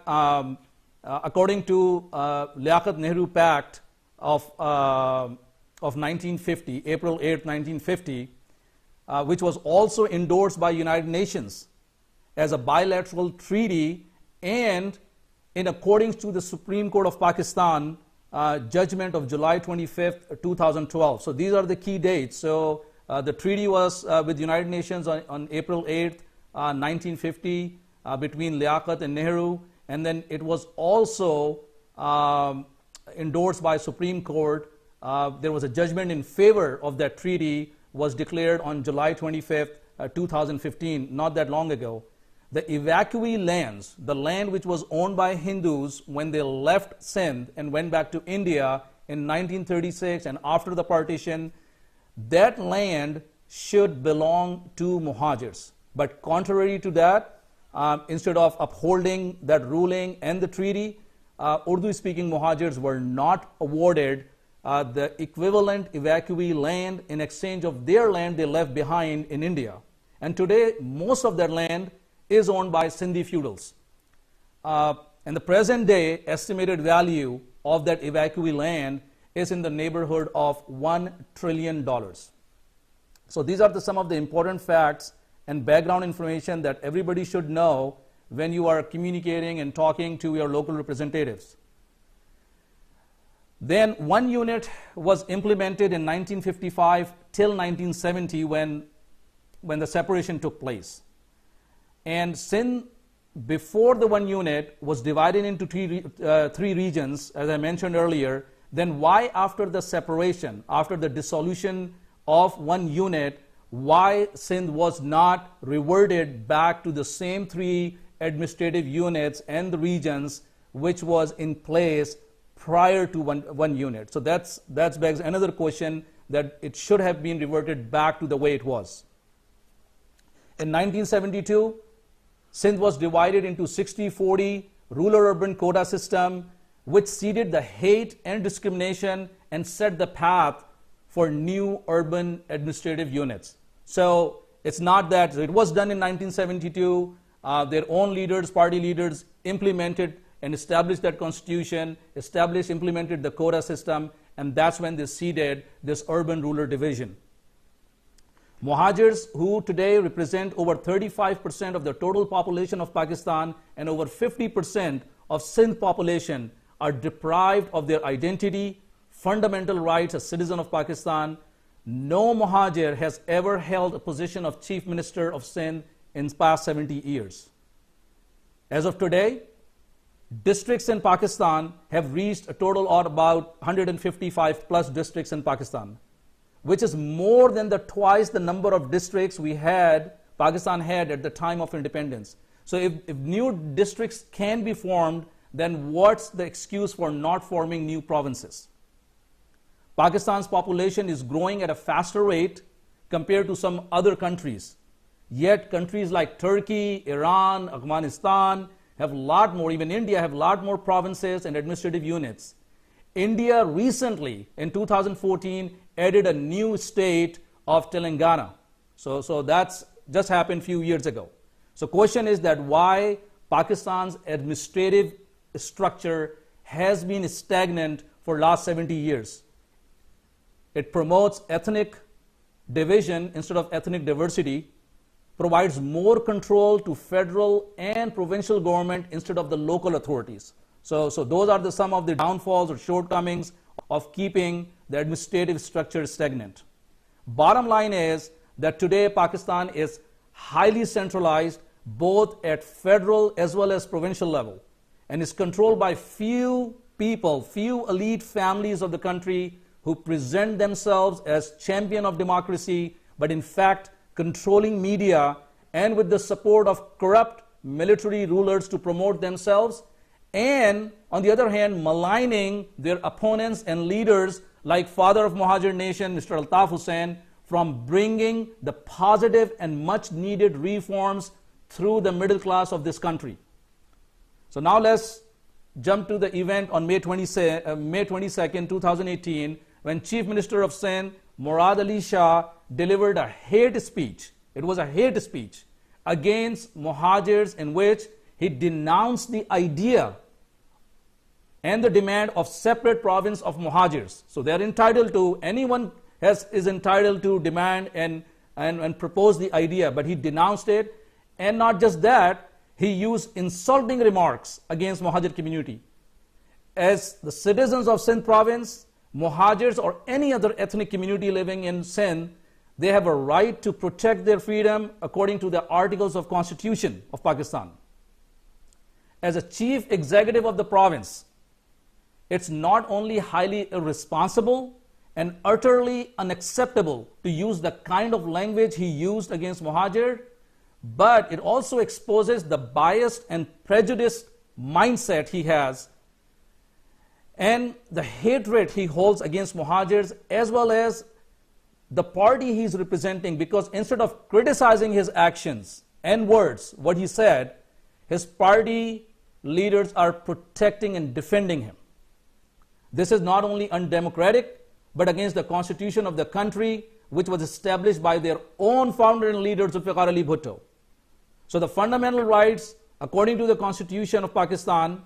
according to Liaquat-Nehru Pact of 1950, April 8, 1950, which was also endorsed by United Nations as a bilateral treaty, and in accordance to the Supreme Court of Pakistan judgment of July 25th, 2012. So these are the key dates. So the treaty was with United Nations on April 8th, 1950, between Liaquat and Nehru, and then it was also endorsed by Supreme Court. There was a judgment in favor of that treaty, was declared on July 25th, 2015, not that long ago. The evacuee lands, the land which was owned by Hindus when they left Sindh and went back to India in 1936 and after the partition, that land should belong to Muhajirs. But contrary to that, instead of upholding that ruling and the treaty, Urdu-speaking Muhajirs were not awarded the equivalent evacuee land in exchange of their land they left behind in India. And today, most of that land is owned by Sindhi feudals. And the present day estimated value of that evacuee land is in the neighborhood of $1 trillion. So these are some of the important facts and background information that everybody should know when you are communicating and talking to your local representatives. Then one unit was implemented in 1955 till 1970 when the separation took place. And Sindh, before the one unit, was divided into three regions, as I mentioned earlier. Then why after the separation, after the dissolution of one unit, why Sindh was not reverted back to the same three administrative units and the regions which was in place prior to one unit? So that begs another question, that it should have been reverted back to the way it was. In 1972, Sindh was divided into 60-40 rural-urban quota system, which seeded the hate and discrimination and set the path for new urban administrative units. So it's not that it was done in 1972. Their own leaders, party leaders, implemented and established that constitution, implemented the quota system, and that's when they seeded this urban-rural division. Muhajirs, who today represent over 35% of the total population of Pakistan and over 50% of Sindh population, are deprived of their identity, fundamental rights as citizen of Pakistan. No Muhajir has ever held a position of Chief Minister of Sindh in the past 70 years. As of today, districts in Pakistan have reached a total of about 155 plus districts in Pakistan, which is more than twice the number of districts Pakistan had at the time of independence. So if new districts can be formed, then what's the excuse for not forming new provinces? Pakistan's population is growing at a faster rate compared to some other countries. Yet countries like Turkey, Iran, Afghanistan have a lot more, even India have a lot more provinces and administrative units. India recently, in 2014, added a new state of Telangana. So that's just happened a few years ago. So question is that why Pakistan's administrative structure has been stagnant for last 70 years. it promotes ethnic division instead of ethnic diversity, provides more control to federal and provincial government instead of the local authorities. So those are some of the downfalls or shortcomings of keeping the administrative structure stagnant. Bottom line is that today Pakistan is highly centralized both at federal as well as provincial level, and is controlled by few people, few elite families of the country who present themselves as champion of democracy, but in fact controlling media and with the support of corrupt military rulers to promote themselves, and on the other hand maligning their opponents and leaders like father of Muhajir Nation, Mr. Altaf Hussain, from bringing the positive and much needed reforms through the middle class of this country. So now let's jump to the event on May 22nd, 2018, when Chief Minister of Sindh, Murad Ali Shah, delivered a hate speech. It was a hate speech against Muhajirs in which he denounced the idea and the demand of separate province of Muhajirs. So they are entitled to, anyone is entitled to demand and propose the idea, but he denounced it. And not just that, he used insulting remarks against Muhajir community. As the citizens of Sindh province, Muhajirs or any other ethnic community living in Sindh, they have a right to protect their freedom according to the articles of Constitution of Pakistan. As a chief executive of the province, it's not only highly irresponsible and utterly unacceptable to use the kind of language he used against Muhajir, but it also exposes the biased and prejudiced mindset he has and the hatred he holds against Muhajirs, as well as the party he's representing, because instead of criticizing his actions and words, what he said, his party leaders are protecting and defending him. This is not only undemocratic, but against the constitution of the country, which was established by their own founder and leader, Zulfikar Ali Bhutto. So the fundamental rights, according to the Constitution of Pakistan,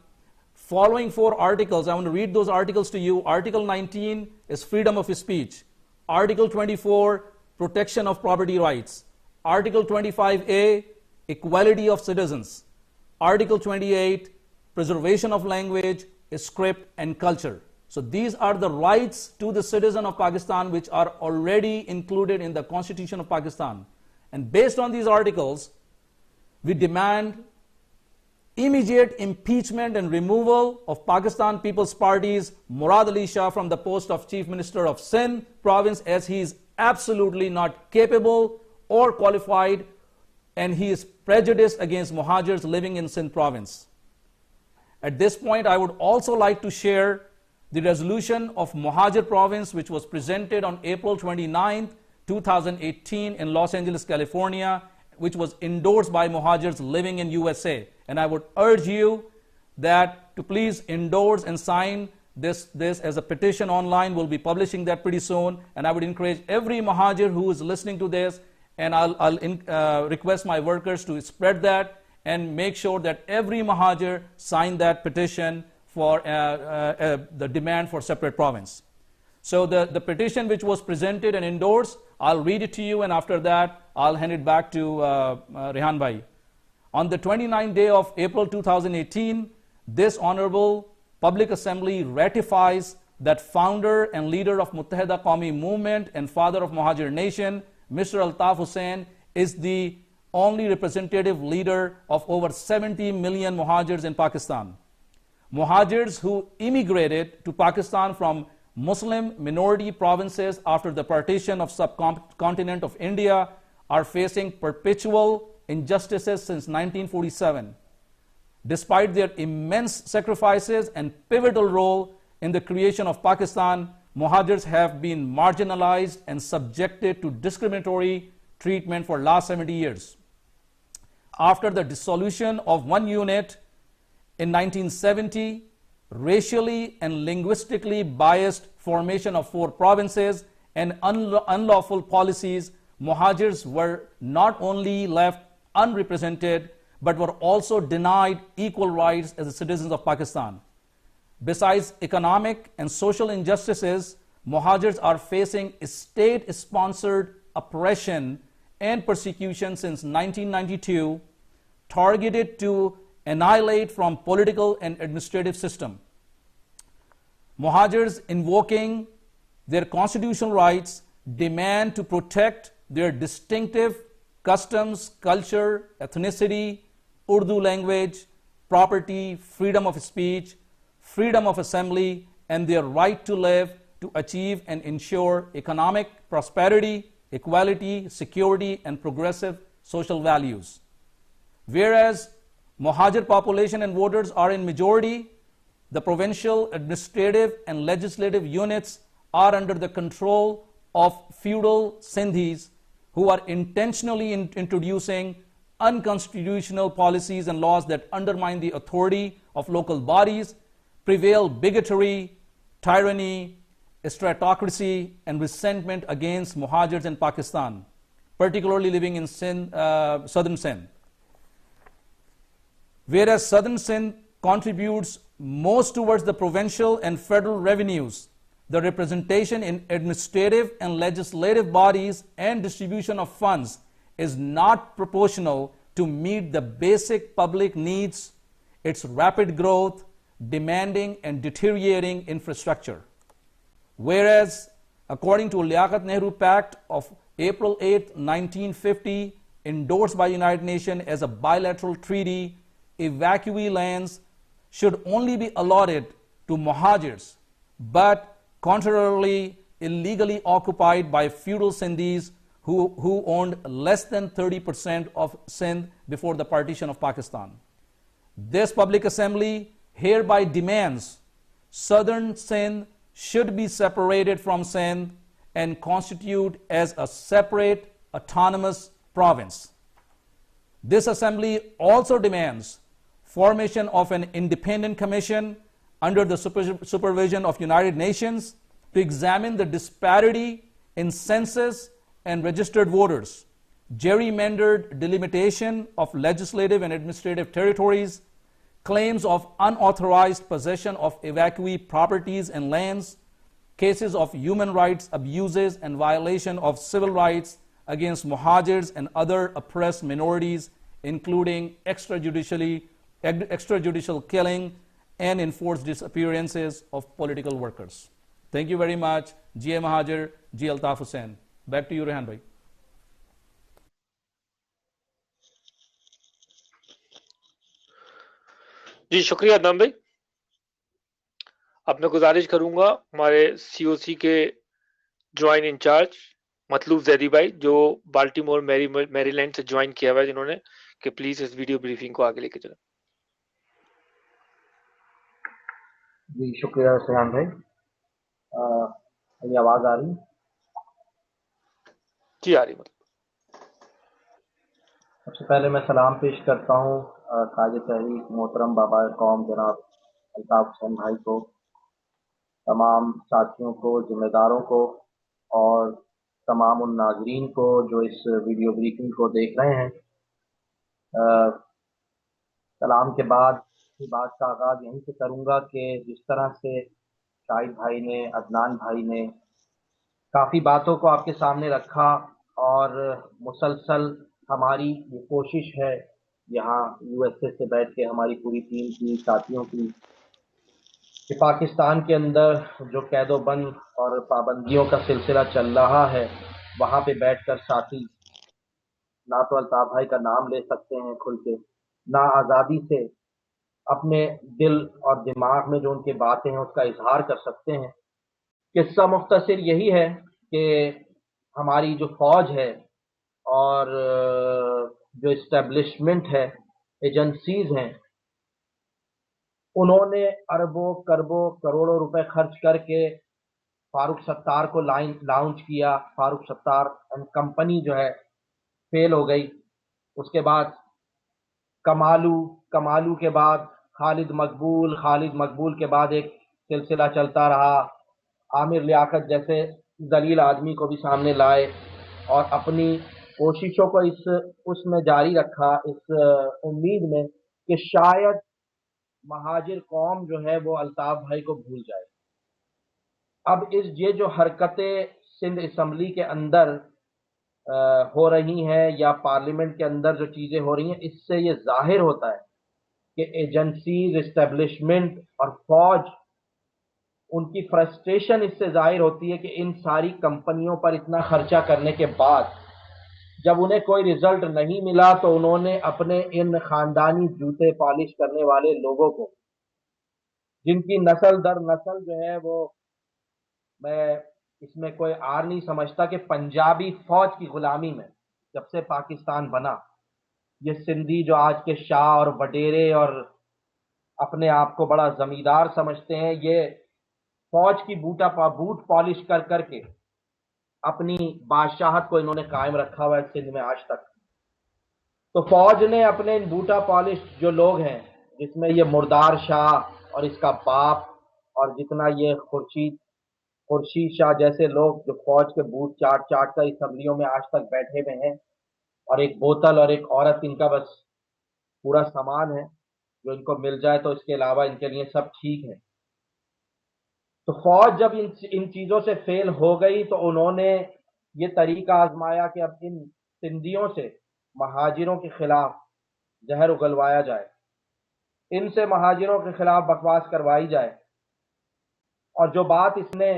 following 4 articles, I want to read those articles to you. Article 19 is freedom of speech. Article 24, protection of property rights. Article 25A, equality of citizens. Article 28, preservation of language, script, and culture. So these are the rights to the citizen of Pakistan which are already included in the Constitution of Pakistan. And based on these articles, we demand immediate impeachment and removal of Pakistan People's Party's Murad Ali Shah from the post of Chief Minister of Sindh province, as he is absolutely not capable or qualified, and he is prejudiced against Muhajirs living in Sindh province. At this point, I would also like to share the resolution of Muhajir province, which was presented on April 29, 2018 in Los Angeles, California, which was endorsed by Muhajirs living in USA. And I would urge you that to please endorse and sign this as a petition online. We'll be publishing that pretty soon. And I would encourage every Muhajir who is listening to this, and I'll request my workers to spread that and make sure that every Muhajir sign that petition for the demand for separate province. So the petition which was presented and endorsed, I'll read it to you, and after that I'll hand it back to Rehan Bhai. On the 29th day of April 2018, this Honorable Public Assembly ratifies that founder and leader of Muttahida Qawmi Movement and father of Muhajir Nation, Mr. Altaf Hussain, is the only representative leader of over 70 million Muhajirs in Pakistan. Muhajirs who immigrated to Pakistan from Muslim minority provinces after the partition of subcontinent of India are facing perpetual injustices since 1947. Despite their immense sacrifices and pivotal role in the creation of Pakistan, Muhajirs have been marginalized and subjected to discriminatory treatment for last 70 years. After the dissolution of one unit in 1970, racially and linguistically biased formation of 4 provinces and unlawful policies, Muhajirs were not only left unrepresented, but were also denied equal rights as citizens of Pakistan. Besides economic and social injustices, Muhajirs are facing state-sponsored oppression and persecution since 1992, targeted to annihilate from political and administrative system. Muhajirs, invoking their constitutional rights, demand to protect their distinctive customs, culture, ethnicity, Urdu language, property, freedom of speech, freedom of assembly, and their right to live, to achieve and ensure economic prosperity, equality, security, and progressive social values. Whereas Muhajir population and voters are in majority, the provincial, administrative, and legislative units are under the control of feudal Sindhis, who are intentionally introducing unconstitutional policies and laws that undermine the authority of local bodies, prevail bigotry, tyranny, stratocracy, and resentment against Muhajirs in Pakistan, particularly living in southern Sindh. Whereas southern Sindh contributes most towards the provincial and federal revenues, the representation in administrative and legislative bodies and distribution of funds is not proportional to meet the basic public needs, its rapid growth, demanding and deteriorating infrastructure. Whereas, according to Liaquat Nehru Pact of April 8, 1950, endorsed by United Nations as a bilateral treaty, evacuee lands should only be allotted to Muhajirs, but contrarily illegally occupied by feudal Sindhis who owned less than 30% of Sindh before the partition of Pakistan. This public assembly hereby demands southern Sindh should be separated from Sindh and constitute as a separate autonomous province. This assembly also demands formation of an independent commission under the supervision of United Nations to examine the disparity in census and registered voters, gerrymandered delimitation of legislative and administrative territories, claims of unauthorized possession of evacuee properties and lands, cases of human rights abuses and violation of civil rights against Muhajirs and other oppressed minorities, including extrajudicial killing and enforced disappearances of political workers. Thank you very much. G.A. Muhajir, G. Altaf Hussain. Back to you, Rehan bhai. जी शुक्रिया अदनान भाई। अब मैं गुजारिश करूंगा हमारे COC के join in charge मतलूब जैदी भाई, जो बाल्टीमोर मैरीलैंड से ज्वाइन किया हुआ है, जिन्होंने कि प्लीज इस वीडियो ब्रीफिंग को आगे लेके चलें। जी शुक्रिया रेहान भाई। मेरी आवाज आ रही? जी आ रही। सबसे पहले मैं सलाम पेश करता हूँ कायदे तहरीक मोहतरम बाबा कौम जनाब अल्ताफ हुसैन भाई को, तमाम साथियों को, जिम्मेदारों को और तमाम उन नाजरीन को जो इस वीडियो ब्रीफिंग को देख रहे हैं। सलाम के बाद बात का आगाज़ यहीं से करूँगा कि जिस तरह से शाहिद भाई ने, अदनान भाई ने काफ़ी बातों को आपके सामने रखा और मुसलसल हमारी ये कोशिश है यहाँ यूएसए से बैठ के हमारी पूरी टीम की, साथियों की, कि पाकिस्तान के अंदर जो कैदोबंद और पाबंदियों का सिलसिला चल रहा है, वहाँ पे बैठकर साथी ना तो अल्ताफ भाई का नाम ले सकते हैं खुल के, ना आज़ादी से अपने दिल और दिमाग में जो उनकी बातें हैं उसका इजहार कर सकते हैं। किस्सा मुख्तसर यही है कि हमारी जो फौज है और जो इस्टेब्लिशमेंट है, एजेंसीज हैं, उन्होंने अरबों करबों करोड़ों रुपए खर्च करके फारूक सत्तार को लॉन्च किया। फारूक सत्तार एंड कंपनी जो है फेल हो गई। उसके बाद कमालू के बाद खालिद मकबूल के बाद एक सिलसिला चलता रहा। आमिर लियाकत जैसे दलील आदमी को भी सामने लाए और अपनी कोशिशों को उसमें जारी रखा, इस उम्मीद में कि शायद महाजिर कौम जो है वो अल्ताफ भाई को भूल जाए। अब ये जो हरकतें सिंध असम्बली के अंदर हो रही हैं या पार्लियामेंट के अंदर जो चीजें हो रही हैं, इससे ये जाहिर होता है कि एजेंसीज, एस्टेब्लिशमेंट और फौज, उनकी फ्रस्ट्रेशन इससे जाहिर होती है कि इन सारी कंपनियों पर इतना खर्चा करने के बाद जब उन्हें कोई रिजल्ट नहीं मिला तो उन्होंने अपने इन खानदानी जूते पॉलिश करने वाले लोगों को, जिनकी नस्ल दर नस्ल जो है वो, मैं इसमें कोई आर नहीं समझता कि पंजाबी फौज की गुलामी में जब से पाकिस्तान बना, ये सिंधी जो आज के शाह और वडेरे और अपने आप को बड़ा जमींदार समझते हैं, ये फौज की बूट पॉलिश कर करके अपनी बादशाहत को इन्होंने कायम रखा हुआ है सिंध में आज तक। तो फौज ने अपने इन बूटा पॉलिश जो लोग हैं, जिसमें ये मुर्दार शाह और इसका बाप और जितना ये खुर्शीद शाह जैसे लोग जो फौज के बूट चाट चाट कर असम्बलियों में आज तक बैठे हुए हैं, और एक बोतल और एक औरत इनका बस पूरा सामान है, जो इनको मिल जाए तो इसके अलावा इनके लिए सब ठीक है। तो फौज जब इन चीजों से फेल हो गई तो उन्होंने ये तरीका आजमाया कि अब इन सिंधियों से महाजिरों के खिलाफ जहर उगलवाया जाए, इनसे महाजिरों के खिलाफ बकवास करवाई जाए। और जो बात इसने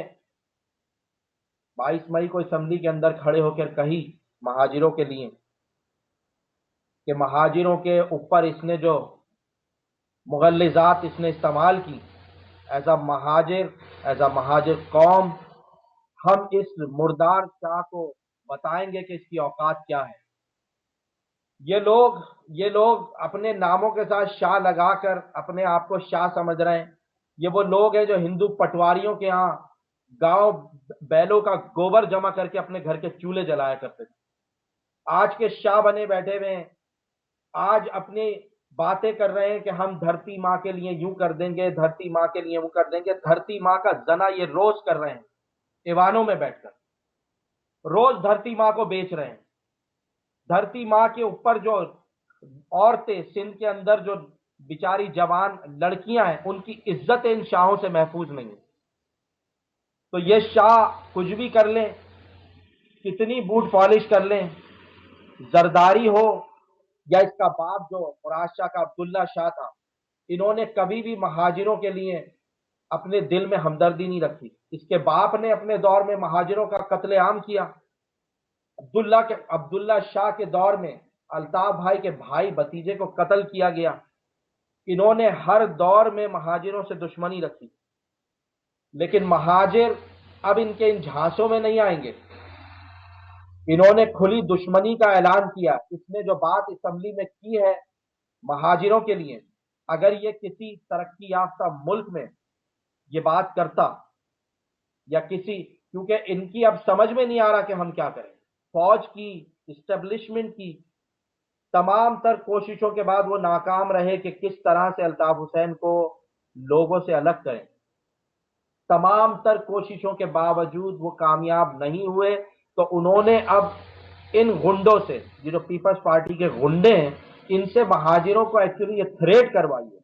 22 मई को असम्बली के अंदर खड़े होकर कही महाजिरों के लिए, कि महाजिरों के ऊपर इसने जो मुगल्लिजात इसने इस्तेमाल की, एज अ महाजिर कौम, हम इस मुर्दार शाह को बताएंगे कि इसकी औकात क्या है। ये लोग अपने नामों के साथ शाह लगाकर अपने आप को शाह समझ रहे हैं। ये वो लोग हैं जो हिंदू पटवारियों के यहाँ गांव बैलों का गोबर जमा करके अपने घर के चूल्हे जलाया करते थे। आज के शाह बने बैठे हुए हैं, आज अपनी बातें कर रहे हैं कि हम धरती माँ के लिए यूं कर देंगे, धरती माँ के लिए वो कर देंगे। धरती माँ का जना ये रोज कर रहे हैं, ईवानों में बैठकर रोज धरती माँ को बेच रहे हैं। धरती माँ के ऊपर जो औरतें सिंध के अंदर जो बेचारी जवान लड़कियां हैं, उनकी इज्जत इन शाहों से महफूज नहीं है। तो ये शाह कुछ भी कर लें, कितनी बूट पॉलिश कर लें, जरदारी हो या इसका बाप जो मुराद शाह का अब्दुल्ला शाह था, इन्होंने कभी भी महाजिरों के लिए अपने दिल में हमदर्दी नहीं रखी। इसके बाप ने अपने दौर में महाजिरों का कत्लेआम किया। अब्दुल्ला शाह के दौर में अल्ताफ भाई के भाई भतीजे को कत्ल किया गया। इन्होंने हर दौर में महाजिरों से दुश्मनी रखी, लेकिन महाजिर अब इनके इन झांसों में नहीं आएंगे। इन्होंने खुली दुश्मनी का ऐलान किया। इसने जो बात असम्बली में की है महाजिरों के लिए, अगर ये किसी तरक्की याफ्ता मुल्क में ये बात करता या क्योंकि इनकी अब समझ में नहीं आ रहा कि हम क्या करें। फौज की, इस्टेब्लिशमेंट की तमाम तर कोशिशों के बाद वो नाकाम रहे कि किस तरह से अल्ताफ हुसैन को लोगों से अलग करें। तमाम तर कोशिशों के बावजूद वो कामयाब नहीं हुए। तो उन्होंने अब इन गुंडों से, जो पीपल्स पार्टी के गुंडे हैं, इनसे महाजिरों को एक्चुअली ये थ्रेट करवाई है।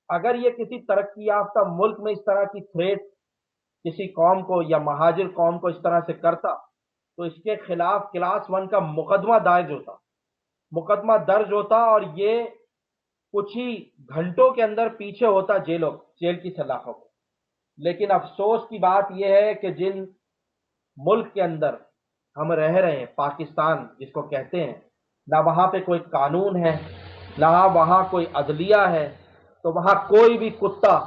अगर ये किसी तरक्की याफ्ता मुल्क में इस तरह की थ्रेट किसी कौम को या महाजिर कौम को इस तरह से करता, तो इसके खिलाफ क्लास 1 का मुकदमा दर्ज होता और ये कुछ ही घंटों के अंदर पीछे होता जेल की सलाखों को। लेकिन अफसोस की बात यह है कि जिन मुल्क के अंदर हम रह रहे हैं, पाकिस्तान जिसको कहते हैं, ना वहां पे कोई कानून है, ना वहां कोई अदलिया है। तो वहां कोई भी कुत्ता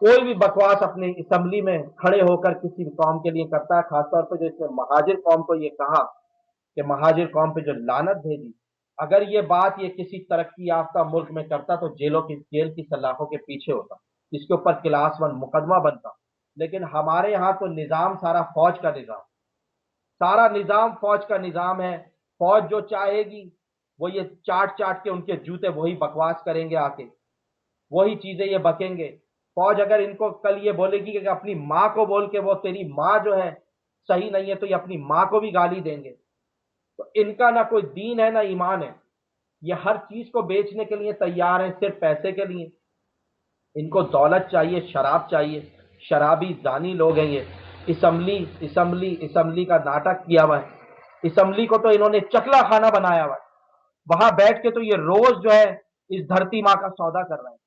कोई भी बकवास अपनी असम्बली में खड़े होकर किसी कौम के लिए करता है। खासतौर पर जो इसने महाजिर कौम को ये कहा कि महाजिर कौम पे जो लानत भेजी, अगर ये बात ये किसी तरक्की याफ्ता मुल्क में करता तो जेल की सलाखों के पीछे होता, इसके ऊपर क्लास 1 मुकदमा बनता। लेकिन हमारे यहाँ तो निज़ाम सारा फौज का निज़ाम है। फौज जो चाहेगी वो ये चाट के उनके जूते वही बकवास करेंगे, आके वही चीजें ये बकेंगे। फौज अगर इनको कल ये बोलेगी कि अपनी माँ को बोल के वो तेरी माँ जो है सही नहीं है, तो ये अपनी माँ को भी गाली देंगे। तो इनका ना कोई दीन है ना ईमान है, ये हर चीज को बेचने के लिए तैयार है, सिर्फ पैसे के लिए। इनको दौलत चाहिए, शराब चाहिए। शराबी जानी लोग हैं ये। इसम्बली का नाटक किया हुआ है। इसम्बली को तो इन्होंने चकला खाना बनाया हुआ है। वहां बैठ के तो ये रोज जो है इस धरती माँ का सौदा कर रहे हैं,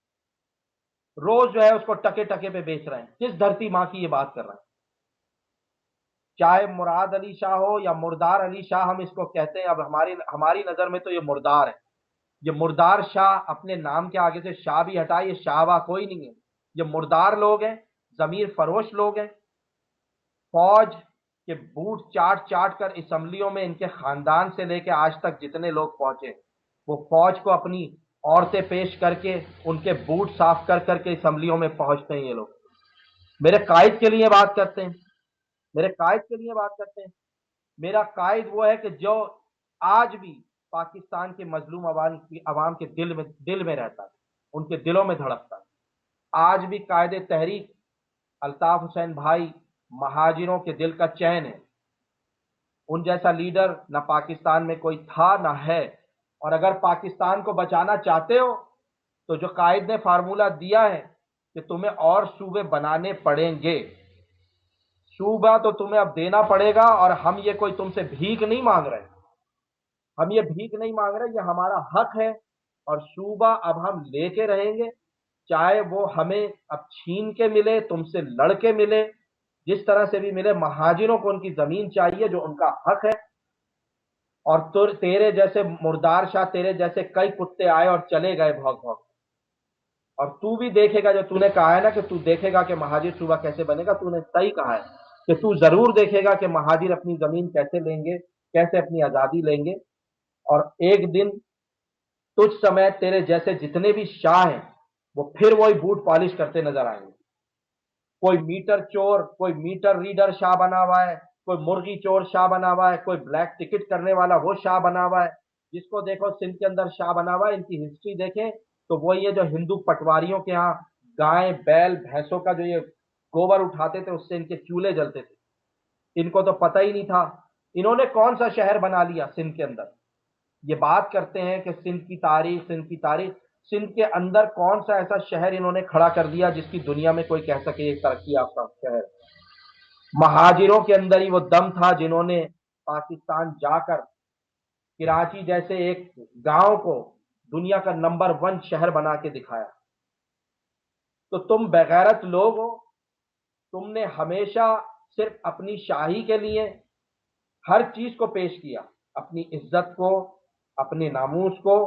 रोज जो है उसको टके टके पे बेच रहे हैं। किस धरती माँ की ये बात कर रहे हैं? चाहे मुराद अली शाह हो या मुर्दार अली शाह हम इसको कहते हैं, अब हमारी नजर में तो ये मुर्दार है। ये मुर्दार शाह, अपने नाम के आगे से शाह भी हटाए, ये शाहवा कोई नहीं है, ये मुर्दार लोग हैं, जमीर फरोश लोग हैं। फौज के बूट चाट चाट कर असम्बलियों में इनके खानदान से लेके आज तक जितने लोग पहुंचे, वो फौज को अपनी औरतें पेश करके उनके बूट साफ कर करके असम्बलियों में पहुंचते हैं ये लोग। मेरे कायद के लिए बात करते हैं, मेरा कायद वो है कि जो आज भी पाकिस्तान के मजलूम अवाम के दिल में रहता है, उनके दिलों में धड़कता है। आज भी कायद तहरीक अल्ताफ हुसैन भाई महाजिरों के दिल का चैन है। उन जैसा लीडर न पाकिस्तान में कोई था न है। और अगर पाकिस्तान को बचाना चाहते हो तो जो कायद ने फार्मूला दिया है कि तुम्हें और सूबे बनाने पड़ेंगे, सूबा तो तुम्हें अब देना पड़ेगा। और हम ये कोई तुमसे भीख नहीं मांग रहे, ये हमारा हक है। और सूबा अब हम लेके रहेंगे, चाहे वो हमें अब छीन के मिले, तुमसे लड़के मिले, जिस तरह से भी मिले। महाजिरों को उनकी जमीन चाहिए जो उनका हक है। और तेरे जैसे मुर्दार शाह, तेरे जैसे कई कुत्ते आए और चले गए भौंक भौंक। और तू भी देखेगा, जो तूने कहा है ना कि तू देखेगा कि महाजिर सूबा कैसे बनेगा, तूने सही कहा है कि तू जरूर देखेगा कि महाजिर अपनी जमीन कैसे लेंगे, कैसे अपनी आजादी लेंगे। और एक दिन तुझ समय तेरे जैसे जितने भी शाह हैं वो फिर वही बूट पॉलिश करते नजर आएंगे। कोई मीटर चोर, कोई मीटर रीडर शाह बना हुआ है, कोई मुर्गी चोर शाह बना हुआ है, कोई ब्लैक टिकट करने वाला वो शाह बना हुआ है। जिसको देखो सिंध के अंदर शाह बना हुआ है। इनकी हिस्ट्री देखें तो वही है जो हिंदू पटवारियों के यहाँ गाय बैल भैंसों का जो ये गोबर उठाते थे उससे इनके चूल्हे जलते थे। इनको तो पता ही नहीं था। इन्होंने कौन सा शहर बना लिया सिंध के अंदर? ये बात करते हैं कि सिंध की तारीख, सिंध के अंदर कौन सा ऐसा शहर इन्होंने खड़ा कर दिया जिसकी दुनिया में कोई कह सके एक तरक्की याफ्ता शहर? महाजिरों के अंदर ही वो दम था जिन्होंने पाकिस्तान जाकर कराची जैसे एक गांव को दुनिया का नंबर 1 शहर बना के दिखाया। तो तुम बेगैरत लोग हो, तुमने हमेशा सिर्फ अपनी शाही के लिए हर चीज को पेश किया, अपनी इज्जत को, अपने नामूस को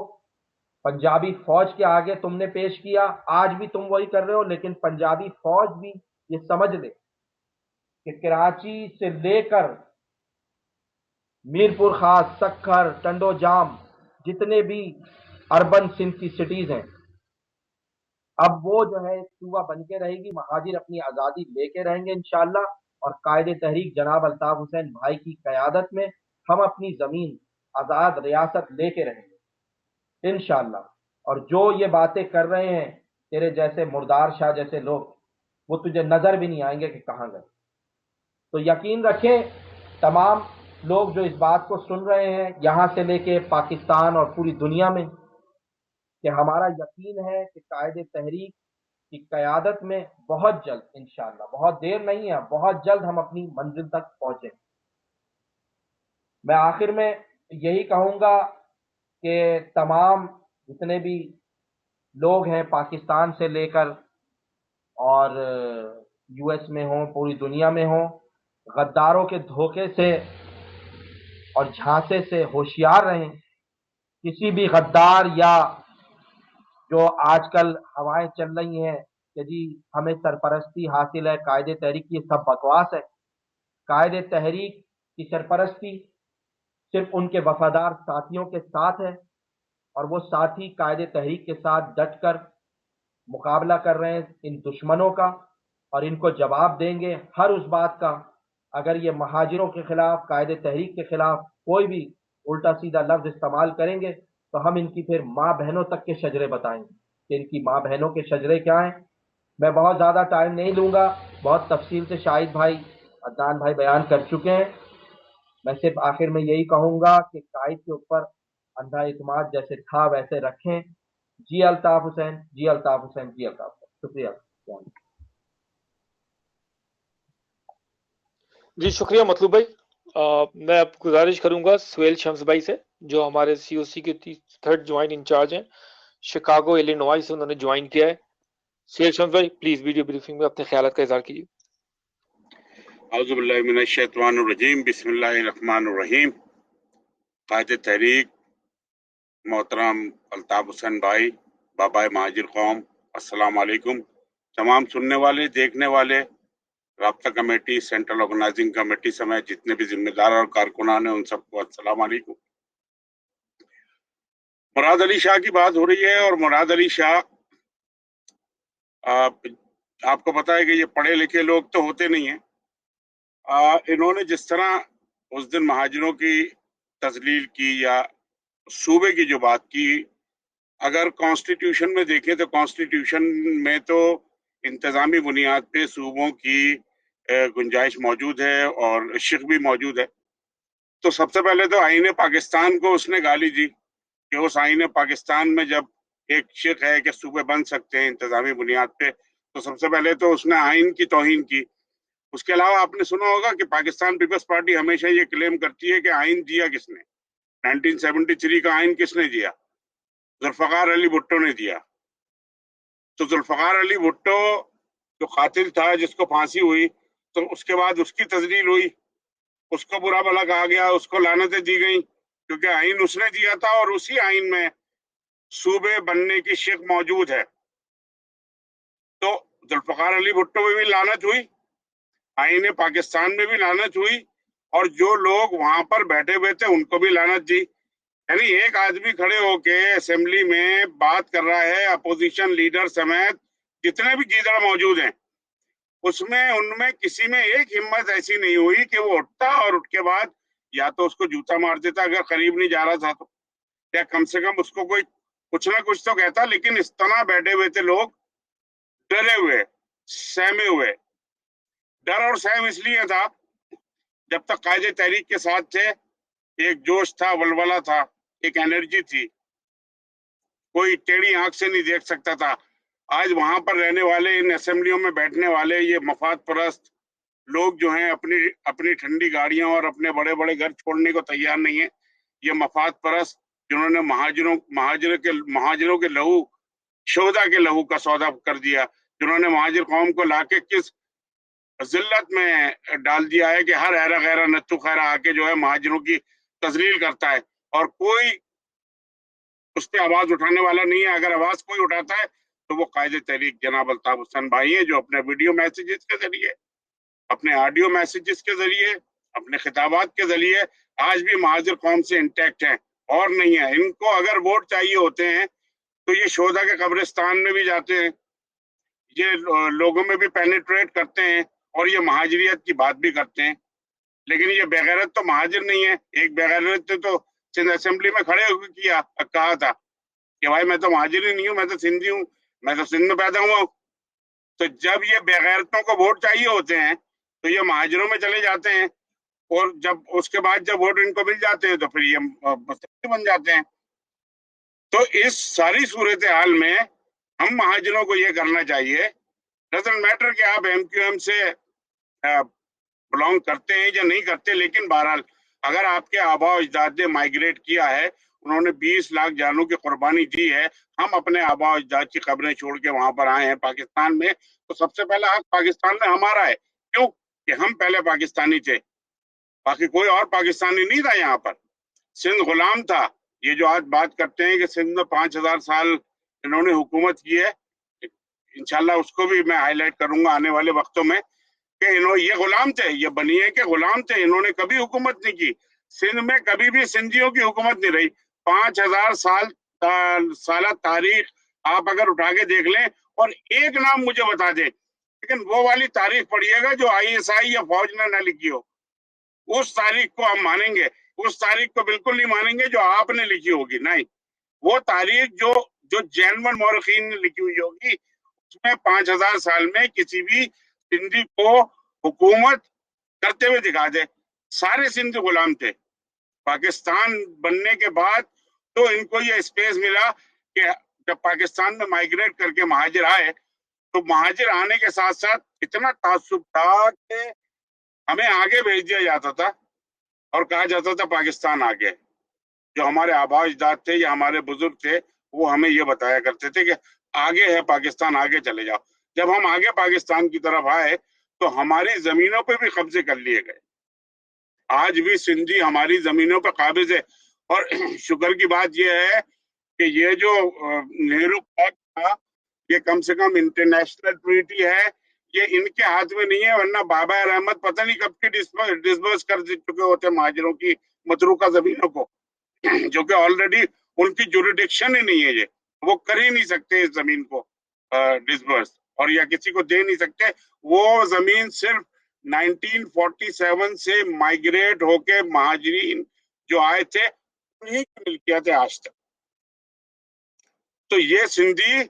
पंजाबी फौज के आगे तुमने पेश किया। आज भी तुम वही कर रहे हो। लेकिन पंजाबी फौज भी ये समझ ले कि कराची से लेकर मीरपुर खास, सक्खर, टंडो जाम, जितने भी अर्बन सिंध की सिटीज हैं, अब वो जो है सूबा बन के रहेगी। महाजिर अपनी आजादी लेके रहेंगे इंशाअल्लाह। और कायदे तहरीक जनाब अल्ताफ हुसैन भाई की कयादत में हम अपनी जमीन आजाद रियासत लेके रहेंगे इंशाअल्लाह। और जो ये बातें कर रहे हैं तेरे जैसे मुर्दार शाह जैसे लोग, वो तुझे नजर भी नहीं आएंगे कि कहां गए। तो यकीन रखें तमाम लोग जो इस बात को सुन रहे हैं यहां से लेके पाकिस्तान और पूरी दुनिया में, कि हमारा यकीन है कि कायदे तहरीक की कयादत में बहुत जल्द इंशाअल्लाह, बहुत देर नहीं है, बहुत जल्द हम अपनी मंजिल तक पहुंचे। मैं आखिर में यही कहूंगा कि तमाम जितने भी लोग हैं पाकिस्तान से लेकर और यूएस में हों, पूरी दुनिया में हों, गद्दारों के धोखे से और झांसे से होशियार रहें। किसी भी गद्दार या जो आजकल हवाएं चल रही हैं कि जी हमें सरपरस्ती हासिल है कायदे तहरीक की, सब बकवास है। कायदे तहरीक की सरपरस्ती सिर्फ उनके वफादार साथियों के साथ है और वो साथी कायदे तहरीक के साथ डटकर मुकाबला कर रहे हैं इन दुश्मनों का और इनको जवाब देंगे हर उस बात का। अगर ये महाजिरों के खिलाफ, कायदे तहरीक के खिलाफ कोई भी उल्टा सीधा लफ्ज इस्तेमाल करेंगे तो हम इनकी फिर माँ बहनों तक के शजरे बताएंगे कि इनकी माँ बहनों के शजरे क्या हैं। मैं बहुत ज़्यादा टाइम नहीं लूँगा, बहुत तफसील से शाहिद भाई, अदनान भाई बयान कर चुके हैं। मैं सिर्फ आखिर में यही कहूँगा कि कायद के ऊपर अंधा इत्मीनान जैसे था वैसे रखें। जी अल्ताफ हुसैन, जी अल्ताफ हुसैन, जी अल्ताफ हुसैन। शुक्रिया। जी शुक्रिया मतलूब भाई। मैं अब गुजारिश करूंगा सुहेल शम्स भाई से, जो हमारे सीओसी के थर्ड ज्वाइंट इंचार्ज हैं, शिकागो इलिनॉय से उन्होंने ज्वाइन किया है। सुहेल शम्स भाई प्लीज वीडियो ब्रीफिंग में अपने ख्यालात का इजहार कीजिए। औज़ुबिल्लाहि मिनश्शैतानिर्रजीम, बिस्मिल्लाहिर्रहमानिर्रहीम। कायदे तहरीक मोहतरम अल्ताफ हुसैन भाई, बाबा महाजिर कौम, अस्सलाम वालेकुम। तमाम सुनने वाले, देखने वाले, राब्ता कमेटी, सेंट्रल ऑर्गेनाइजिंग कमेटी समेत जितने भी जिम्मेदार और कारकुनान हैं, उन सबको अस्सलाम वालेकुम। मुराद अली शाह की बात हो रही है और मुराद अली शाह, आपको पता है कि ये पढ़े लिखे लोग तो होते नहीं हैं। इन्होंने जिस तरह उस दिन महाजिरों की तजलील की या सूबे की जो बात की, अगर कॉन्स्टिट्यूशन में देखें तो कॉन्स्टिट्यूशन में तो इंतजामी बुनियाद पे सूबों की गुंजाइश मौजूद है और शिक भी मौजूद है। तो सबसे पहले तो आईन पाकिस्तान को उसने गाली दी कि उस आईन पाकिस्तान में जब एक शिक है कि सूबे बन सकते हैं इंतजामी बुनियाद पे, तो सबसे पहले तो उसने आइन की तौहीन की। उसके अलावा आपने सुना होगा कि पाकिस्तान पीपल्स पार्टी हमेशा ये क्लेम करती है कि आइन दिया किसने, 1973 का आइन किसने दिया? जुल्फकार अली भुट्टो ने दिया। तो जुल्फकार अली भुट्टो जो कातिल था, जिसको फांसी हुई, तो उसके बाद उसकी तजलील हुई, उसको बुरा भला कहा गया, उसको लानतें दी गई, क्योंकि आइन उसने दिया था और उसी आइन में सूबे बनने की शिक मौजूद है। तो जुल्फकार अली भुट्टो में भी लानत हुई, आईन पाकिस्तान में भी लानत हुई, और जो लोग वहां पर बैठे हुए थे उनको भी लानत दी। यानी एक आदमी खड़े होके असेंबली में बात कर रहा है, अपोजिशन लीडर समेत जितने भी गीदड़ मौजूद हैं, उसमें उनमें किसी में एक हिम्मत ऐसी नहीं हुई कि वो उठता और उठ के बाद या तो उसको जूता मार देता अगर करीब नहीं जा रहा था तो, या कम से कम उसको कोई कुछ ना कुछ तो कहता। लेकिन इस तरह बैठे हुए थे लोग, डरे हुए, सहमे हुए। डर और सहम इसलिए था, जब तक कायदे तहरीक के साथ थे, एक जोश था, वलवला था, एक एनर्जी थी, कोई टेढ़ी आंख से नहीं देख सकता था। आज वहां पर रहने वाले, इन असेंबलियों में बैठने वाले ये मफाद परस्त लोग जो हैं, अपनी अपनी ठंडी गाड़ियां और अपने बड़े बड़े घर छोड़ने को तैयार नहीं है। ये मफाद परस्त जिन्होंने महाजिरों के लहू, शोहदा के लहू का सौदा कर दिया, जिन्होंने महाजिर कौम को लाके किस जिल्लत में डाल दिया है कि हर ऐरा गैरा नत्थु खैरा आके जो है महाजिरों की तजलील करता है और कोई उस पर आवाज उठाने वाला नहीं है। अगर आवाज कोई उठाता है तो वो कायदे तहरीक जनाब अल्ताफ हुसैन भाई है, जो अपने वीडियो मैसेजेस के जरिए, अपने ऑडियो मैसेजेस के जरिए, अपने खिताबात के जरिए आज भी महाजिर कौम से इंटैक्ट हैं और नहीं है। इनको अगर वोट चाहिए होते हैं तो ये शोधा के कब्रिस्तान में भी जाते हैं, ये लोगों में भी पेनिट्रेट करते हैं और ये महाजिरियत की बात भी करते हैं। लेकिन ये बेगैरत तो महाजिर नहीं है। एक बेगैरत ने तो सिंध असेंबली में खड़े होकर कहा था कि भाई मैं तो महाजिर ही नहीं हूँ, मैं तो सिंधी हूँ, मैं तो सिंध में पैदा हुआ हूँ। तो जब ये बेगैरतों को वोट चाहिए होते हैं तो ये महाजिरों में चले जाते हैं, और जब उसके बाद जब वोट इनको मिल जाते हैं तो फिर ये बन जाते हैं। तो इस सारी सूरत हाल में हम महाजिरों को ये करना चाहिए, डजंट मैटर कि आप एमक्यूएम से बिलोंग करते हैं या नहीं करते, लेकिन बहरहाल अगर आपके आबा अजदाद ने माइग्रेट किया है, उन्होंने 20 लाख जानों की कुर्बानी दी है, हम अपने आबा अजदाद की कब्रें छोड़ के वहां पर आए हैं पाकिस्तान में, तो सबसे पहला हक पाकिस्तान में हमारा है। क्यों? कि हम पहले पाकिस्तानी थे, बाकी कोई और पाकिस्तानी नहीं था यहाँ पर। सिंध गुलाम था। ये जो आज बात करते हैं कि सिंध में 5000 साल इन्होंने हुकूमत की है, इंशाल्लाह उसको भी मैं हाईलाइट करूंगा आने वाले वक्तों में कि इन्होंने, ये गुलाम थे, ये बनिए के गुलाम थे, इन्होंने कभी हुकूमत नहीं की। सिंध में कभी भी सिंधियों की हुकूमत नहीं रही। 5000 साल तारीख आप अगर उठा के देख लें और एक नाम मुझे बता दें, लेकिन वो वाली तारीख पढ़िएगा जो ISI या फौज ने न लिखी हो, उस तारीख को हम मानेंगे। उस तारीख को बिल्कुल नहीं मानेंगे जो आपने लिखी होगी, नहीं। वो तारीख जो जो जैनवन मौरखीन ने लिखी हुई होगी, उसमें 5000 साल में किसी भी सिंधी को हुकूमत करते हुए दिखा दे। सारे सिंधी गुलाम थे। पाकिस्तान बनने के बाद तो इनको ये स्पेस मिला कि जब पाकिस्तान में माइग्रेट करके महाजिर आए, तो महाजिर आने के साथ साथ इतना तासुब था कि हमें आगे भेज दिया जाता था और कहा जाता था पाकिस्तान आगे। जो हमारे आबा अजदाद थे या हमारे बुजुर्ग थे वो हमें ये बताया करते थे कि आगे है पाकिस्तान, आगे चले जाओ। जब हम आगे पाकिस्तान की तरफ आए तो हमारी जमीनों पे भी कब्जे कर लिए गए। आज भी सिंधी हमारी जमीनों पे काबिज है। और शुक्र की बात यह है कि ये जो नेहरू पैक्ट था ये कम से कम इंटरनेशनल ट्रीटी है, ये इनके हाथ में नहीं है, वरना बाबा रहमत पता नहीं कब के डिसबर्स कर चुके होते महाजिरों की मतरूका जमीनों को, जो कि ऑलरेडी उनकी जुरिडिक्शन ही नहीं है, ये वो कर ही नहीं सकते इस जमीन को डिसबर्स, और या किसी को दे नहीं सकते। वो जमीन सिर्फ 1947 से माइग्रेट होके महाजरीन जो आए थे उन्हीं की मिल्कियत है आज तक। तो ये सिंधी,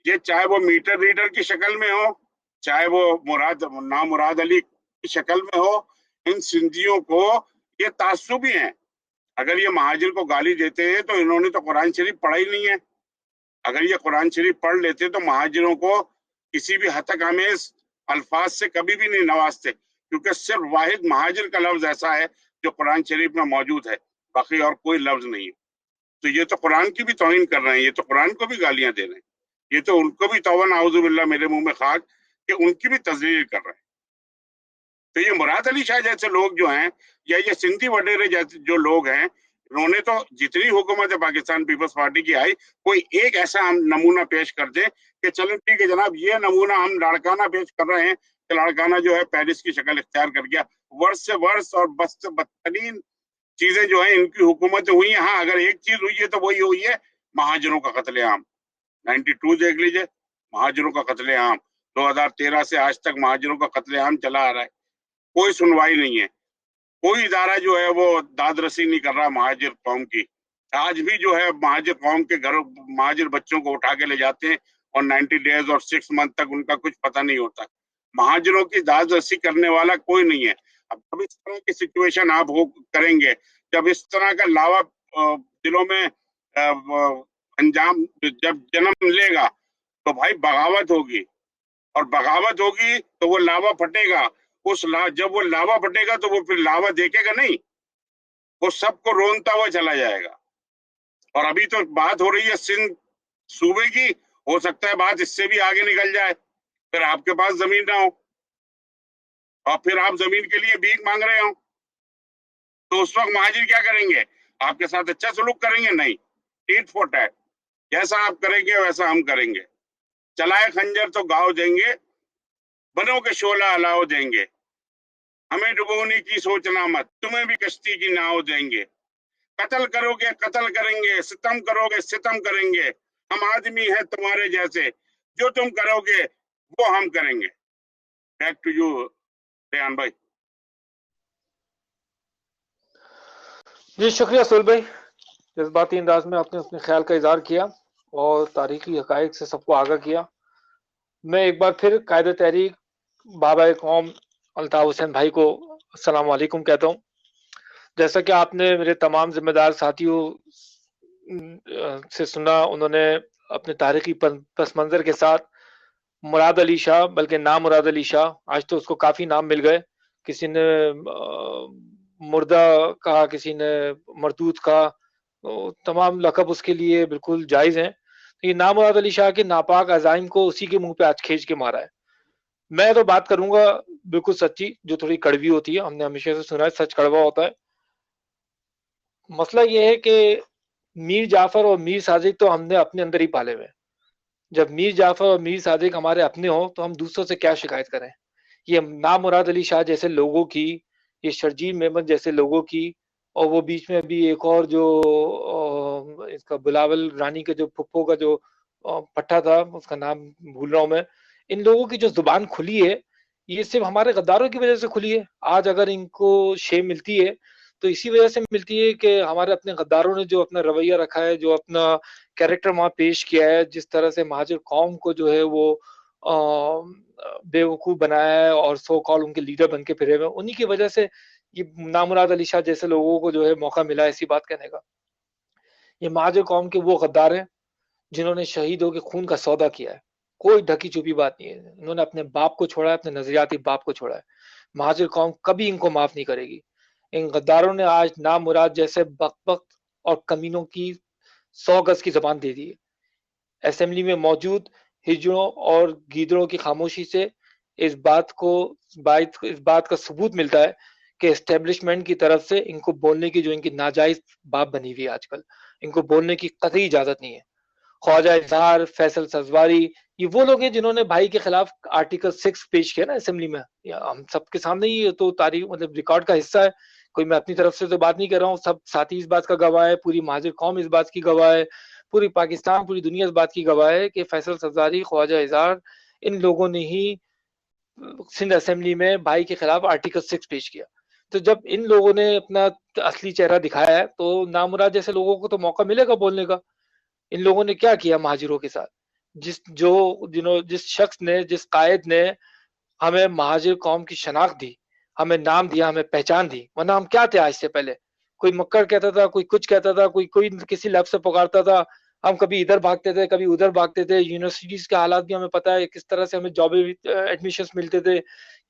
ये चाहे वो मीटर रीडर की शक्ल में हो, चाहे वो मुराद अली की शक्ल में हो, इन सिंधियों को ये तासुबी हैं। अगर ये महाजिर को गाली देते हैं तो इन्होंने तो कुरान शरीफ पढ़ा ही नहीं है। अगर ये कुरान शरीफ पढ़ लेते तो महाजिरों को किसी भी हतक आमेज अल्फाज से कभी भी नहीं नवाजते, क्योंकि सिर्फ वाहिद महाजिर का लफ्ज ऐसा है जो कुरान शरीफ में मौजूद है, बाकी और कोई लफ्ज नहीं है। तो ये तो कुरान की भी तौहीन कर रहे हैं, ये तो कुरान को भी गालियां दे रहे हैं, ये तो उनको भी तौबा नाउजुबिल्लाह मेरे मुंह में खाक कि उनकी भी तजलील कर रहे हैं। तो ये मुराद अली शाह जैसे लोग जो हैं या ये सिंधी वडेरे जैसे जो लोग हैं, इन्होंने तो जितनी हुकूमत है पाकिस्तान पीपल्स पार्टी की आई, कोई एक ऐसा हम नमूना पेश कर दे कि चलो ठीक है जनाब ये नमूना हम लाड़काना पेश कर रहे हैं कि लाड़काना जो है पेरिस की शक्ल इख्तियार कर गया, वर्ष से वर्ष और बस से बदतरीन चीजें जो है इनकी हुकूमत हुई है। हाँ, अगर एक चीज हुई है तो वही हुई है महाजरों का कत्लेआम। 92 देख लीजिए, महाजरों का कत्लेआम 2013 से आज तक महाजरों का कत्लेआम चला आ रहा है, कोई सुनवाई नहीं है, कोई इदारा जो है वो दाद रसी नहीं कर रहा महाजिर कौम की। आज भी जो है महाजिर कौम के घरों महाजिर बच्चों को उठा के ले जाते हैं और 90 डेज और 6 मंथ तक उनका कुछ पता नहीं होता। महाजिरों की दाद रसी करने वाला कोई नहीं है। अब इस तरह की सिचुएशन आप हो करेंगे, जब इस तरह का लावा दिलों में अंजाम जब जन्म लेगा तो भाई बगावत होगी, और बगावत होगी तो वो लावा फटेगा। जब वो लावा फटेगा तो वो फिर लावा देखेगा नहीं, वो सबको रोनता हुआ चला जाएगा। और अभी तो बात हो रही है सिंध सूबे की, हो सकता है बात इससे भी आगे निकल जाए, फिर आपके पास जमीन ना हो और फिर आप जमीन के लिए भीख मांग रहे हो, तो उस वक्त महाजिर क्या करेंगे? आपके साथ अच्छा सलूक करेंगे? नहीं, टीट फॉर टैट, जैसा आप करेंगे वैसा हम करेंगे। चलाए खंजर तो गाँव देंगे, बनों के शोला अलाव देंगे, हमें डुबोने की सोचना मत, तुम्हें भी कश्ती की नाव देंगे। कत्ल करोगे कत्ल करेंगे, सितम करोगे सितम करेंगे, हम आदमी हैं तुम्हारे जैसे, जो तुम करोगे वो हम करेंगे। बैक टू यू रेहान भाई। जी शुक्रिया सुल भाई, जज्बाती अंदाज में आपने अपने ख्याल का इजहार किया और तारीखी हकाइक से सबको आगाह किया। मैं एक बार फिर कायदे तहरीक बाबा कौम अल्ताफ हुसैन भाई को अस्सलाम वालेकुम कहता हूँ। जैसा कि आपने मेरे तमाम जिम्मेदार साथियों से सुना, उन्होंने अपने तारीखी पस मंजर के साथ मुराद अली शाह, बल्कि नाम मुराद अली शाह, आज तो उसको काफ़ी नाम मिल गए, किसी ने मुर्दा कहा, किसी ने मरदूद कहा, तो तमाम लकब उसके लिए बिल्कुल जायज़ हैं। तो ये नाम मुराद अली शाह के नापाक अज़ाइम को उसी के मुंह पे आज खींच के मारा है। मैं तो बात करूंगा बिल्कुल सच्ची, जो थोड़ी कड़वी होती है, हमने हमेशा से सुना है सच कड़वा होता है। मसला ये है कि मीर जाफर और मीर सादिक तो हमने अपने अंदर ही पाले हुए। जब मीर जाफर और मीर सादिक हमारे अपने हो तो हम दूसरों से क्या शिकायत करें। ये नाम मुराद अली शाह जैसे लोगों की, ये शर्जील मेमन जैसे लोगों की, और वो बीच में अभी एक और जो इसका बिलावल रानी के जो फुप्पो का जो पट्टा था, उसका नाम भूल रहा हूँ मैं, इन लोगों की जो जुबान खुली है ये सिर्फ हमारे गद्दारों की वजह से खुली है। आज अगर इनको शे मिलती है तो इसी वजह से मिलती है कि हमारे अपने गद्दारों ने जो अपना रवैया रखा है, जो अपना कैरेक्टर वहाँ पेश किया है, जिस तरह से महाजिर कौम को जो है वो बेवकूफ़ बनाया है और सो कॉल उनके लीडर बन के फिरे हुए, उन्हीं की वजह से ये नामुराद अली शाह जैसे लोगों को जो है मौका मिला ऐसी बात कहने का। ये महाजिर कौम के वो गद्दार हैं जिन्होंने शहीदों के खून का सौदा किया है, कोई ढकी छुपी बात नहीं है। इन्होंने अपने बाप को छोड़ा है, अपने नजरियाती बाप को छोड़ा है। महाजिर कौम कभी इनको माफ नहीं करेगी। इन गद्दारों ने आज नामुराद जैसे बकबक और कमीनों की 100 गज की जबान दे दी है। असेंबली में मौजूद हिजड़ों और गीदड़ों की खामोशी से इस बात का सबूत मिलता है कि एस्टेब्लिशमेंट की तरफ से इनको बोलने की जो इनकी नाजायज बात बनी हुई है आजकल, इनको बोलने की कतई इजाजत नहीं है। ख्वाजा इजहार, फैसल सजवारी, ये वो लोग हैं जिन्होंने भाई के खिलाफ आर्टिकल 6 पेश किया ना असेंबली में। हम सबके सामने ही तो तारीख मतलब रिकॉर्ड का हिस्सा है, कोई मैं अपनी तरफ से तो बात नहीं कर रहा हूँ, सब साथी इस बात का गवाह है, पूरी महाजिर कौम इस बात की गवाह है, पूरी पाकिस्तान पूरी दुनिया इस बात की गवाह है कि फैसल सजवारी, ख्वाजा इजहार, इन लोगों ने ही सिंध असेंबली में भाई के खिलाफ आर्टिकल 6 पेश किया। तो जब इन लोगों ने अपना असली चेहरा दिखाया है तो नामुराद जैसे लोगों को तो मौका मिलेगा बोलने का। इन लोगों ने क्या किया महाजिरों के साथ? जिस शख्स ने, जिस कायद ने हमें महाजिर कौम की शनाख्त दी, हमें नाम दिया, हमें पहचान दी, वरना हम क्या थे आज से पहले? कोई मक्कर कहता था, कोई कुछ कहता था, कोई किसी लफ्ज से पुकारता था, हम कभी इधर भागते थे, कभी उधर भागते थे। यूनिवर्सिटीज के हालात भी हमें पता है, किस तरह से हमें जॉब एडमिशंस मिलते थे,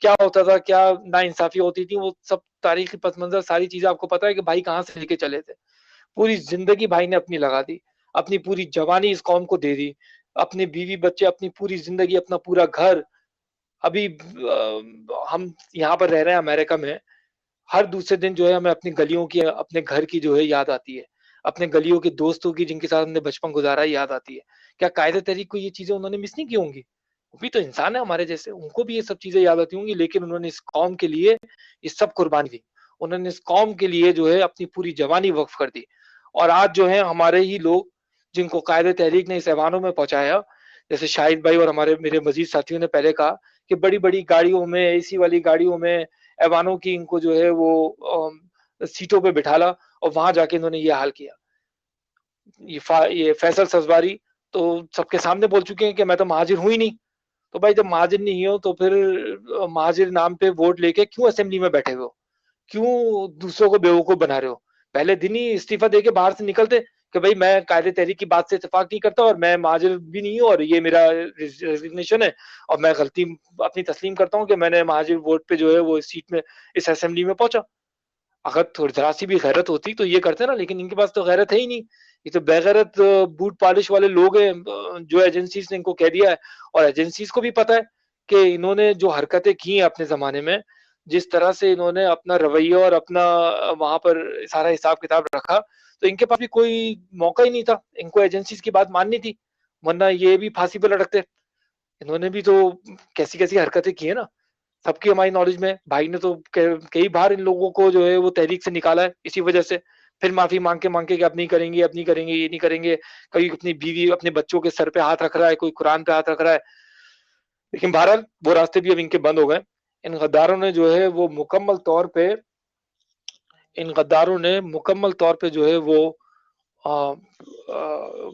क्या होता था, क्या नाइंसाफी होती थी, वो सब तारीखी पस मंजर सारी चीजें आपको पता है कि भाई कहाँ से लेके चले थे। पूरी जिंदगी भाई ने अपनी लगा दी, अपनी पूरी जवानी इस कौम को दे दी, अपने बीवी बच्चे, अपनी पूरी जिंदगी, अपना पूरा घर। अभी हम यहाँ पर रह रहे हैं अमेरिका में, हर दूसरे दिन जो है हमें अपनी गलियों की, अपने घर की जो है याद आती है, अपने गलियों के दोस्तों की जिनके साथ हमने बचपन गुजारा है याद आती है। क्या कायदे तहरीक को ये चीजें उन्होंने मिस नहीं की होंगी? वो भी तो इंसान है हमारे जैसे, उनको भी ये सब चीजें याद आती होंगी, लेकिन उन्होंने इस कौम के लिए ये सब कुर्बानी दी। उन्होंने इस कौम के लिए जो है अपनी पूरी जवानी वक्फ कर दी। और आज जो है हमारे ही लोग जिनको कायदे तहरीक ने इस ऐवानों में पहुंचाया, जैसे शाहिद भाई और हमारे मेरे मजीद साथियों ने पहले कहा कि बड़ी बड़ी गाड़ियों में, एसी वाली गाड़ियों में ऐवानों की इनको जो है वो सीटों पे बिठाला और वहां जाके इन्होंने ये हाल किया। ये फैसल सजवारी तो सबके सामने बोल चुके हैं कि मैं तो महाजिर हूं ही नहीं। तो भाई जब महाजिर नहीं हो तो फिर महाजिर नाम पे वोट लेके क्यों असेंबली में बैठे हुए हो? क्यों दूसरों को बेवकूफ बना रहे हो? पहले दिन ही इस्तीफा देके बाहर से निकलते कि भाई मैं कायदे तहरीक की बात से इत्तेफाक नहीं करता और मैं महाजिर भी नहीं हूँ और ये मेरा रेजिग्नेशन है और मैं गलती अपनी तस्लीम करता हूँ कि मैंने महाजिर वोट पे जो है वो इस सीट में, इस असेंबली में पहुंचा। अगर थोड़ी जरा सी भी गैरत होती तो ये करते ना, लेकिन इनके पास तो गैरत है ही नहीं। ये तो बेगैरत बूट पॉलिश वाले लोग हैं जो एजेंसीज ने इनको कह दिया है। और एजेंसीज को भी पता है कि इन्होंने जो हरकतें की हैं अपने जमाने में, जिस तरह से इन्होंने अपना रवैया और अपना वहां पर सारा हिसाब किताब रखा, तो इनके पास भी कोई मौका ही नहीं था, इनको एजेंसीज की बात माननी थी, वरना ये भी फांसी पर लटकते। इन्होंने भी तो कैसी कैसी हरकतें की है ना, सबकी हमारी नॉलेज में। भाई ने तो कई बार इन लोगों को जो है वो तहरीक से निकाला है इसी वजह से। फिर माफी मांग के कि अब नहीं करेंगे, अब नहीं करेंगे, ये नहीं करेंगे। कभी अपनी बीवी, अपने बच्चों के सर पे हाथ रख रहा है, कोई कुरान पे हाथ रख रहा है। लेकिन बहरहाल वो रास्ते भी अब इनके बंद हो गए। इन गद्दारों ने जो है वो मुकम्मल तौर पे, इन गद्दारों ने मुकम्मल तौर पे जो है वो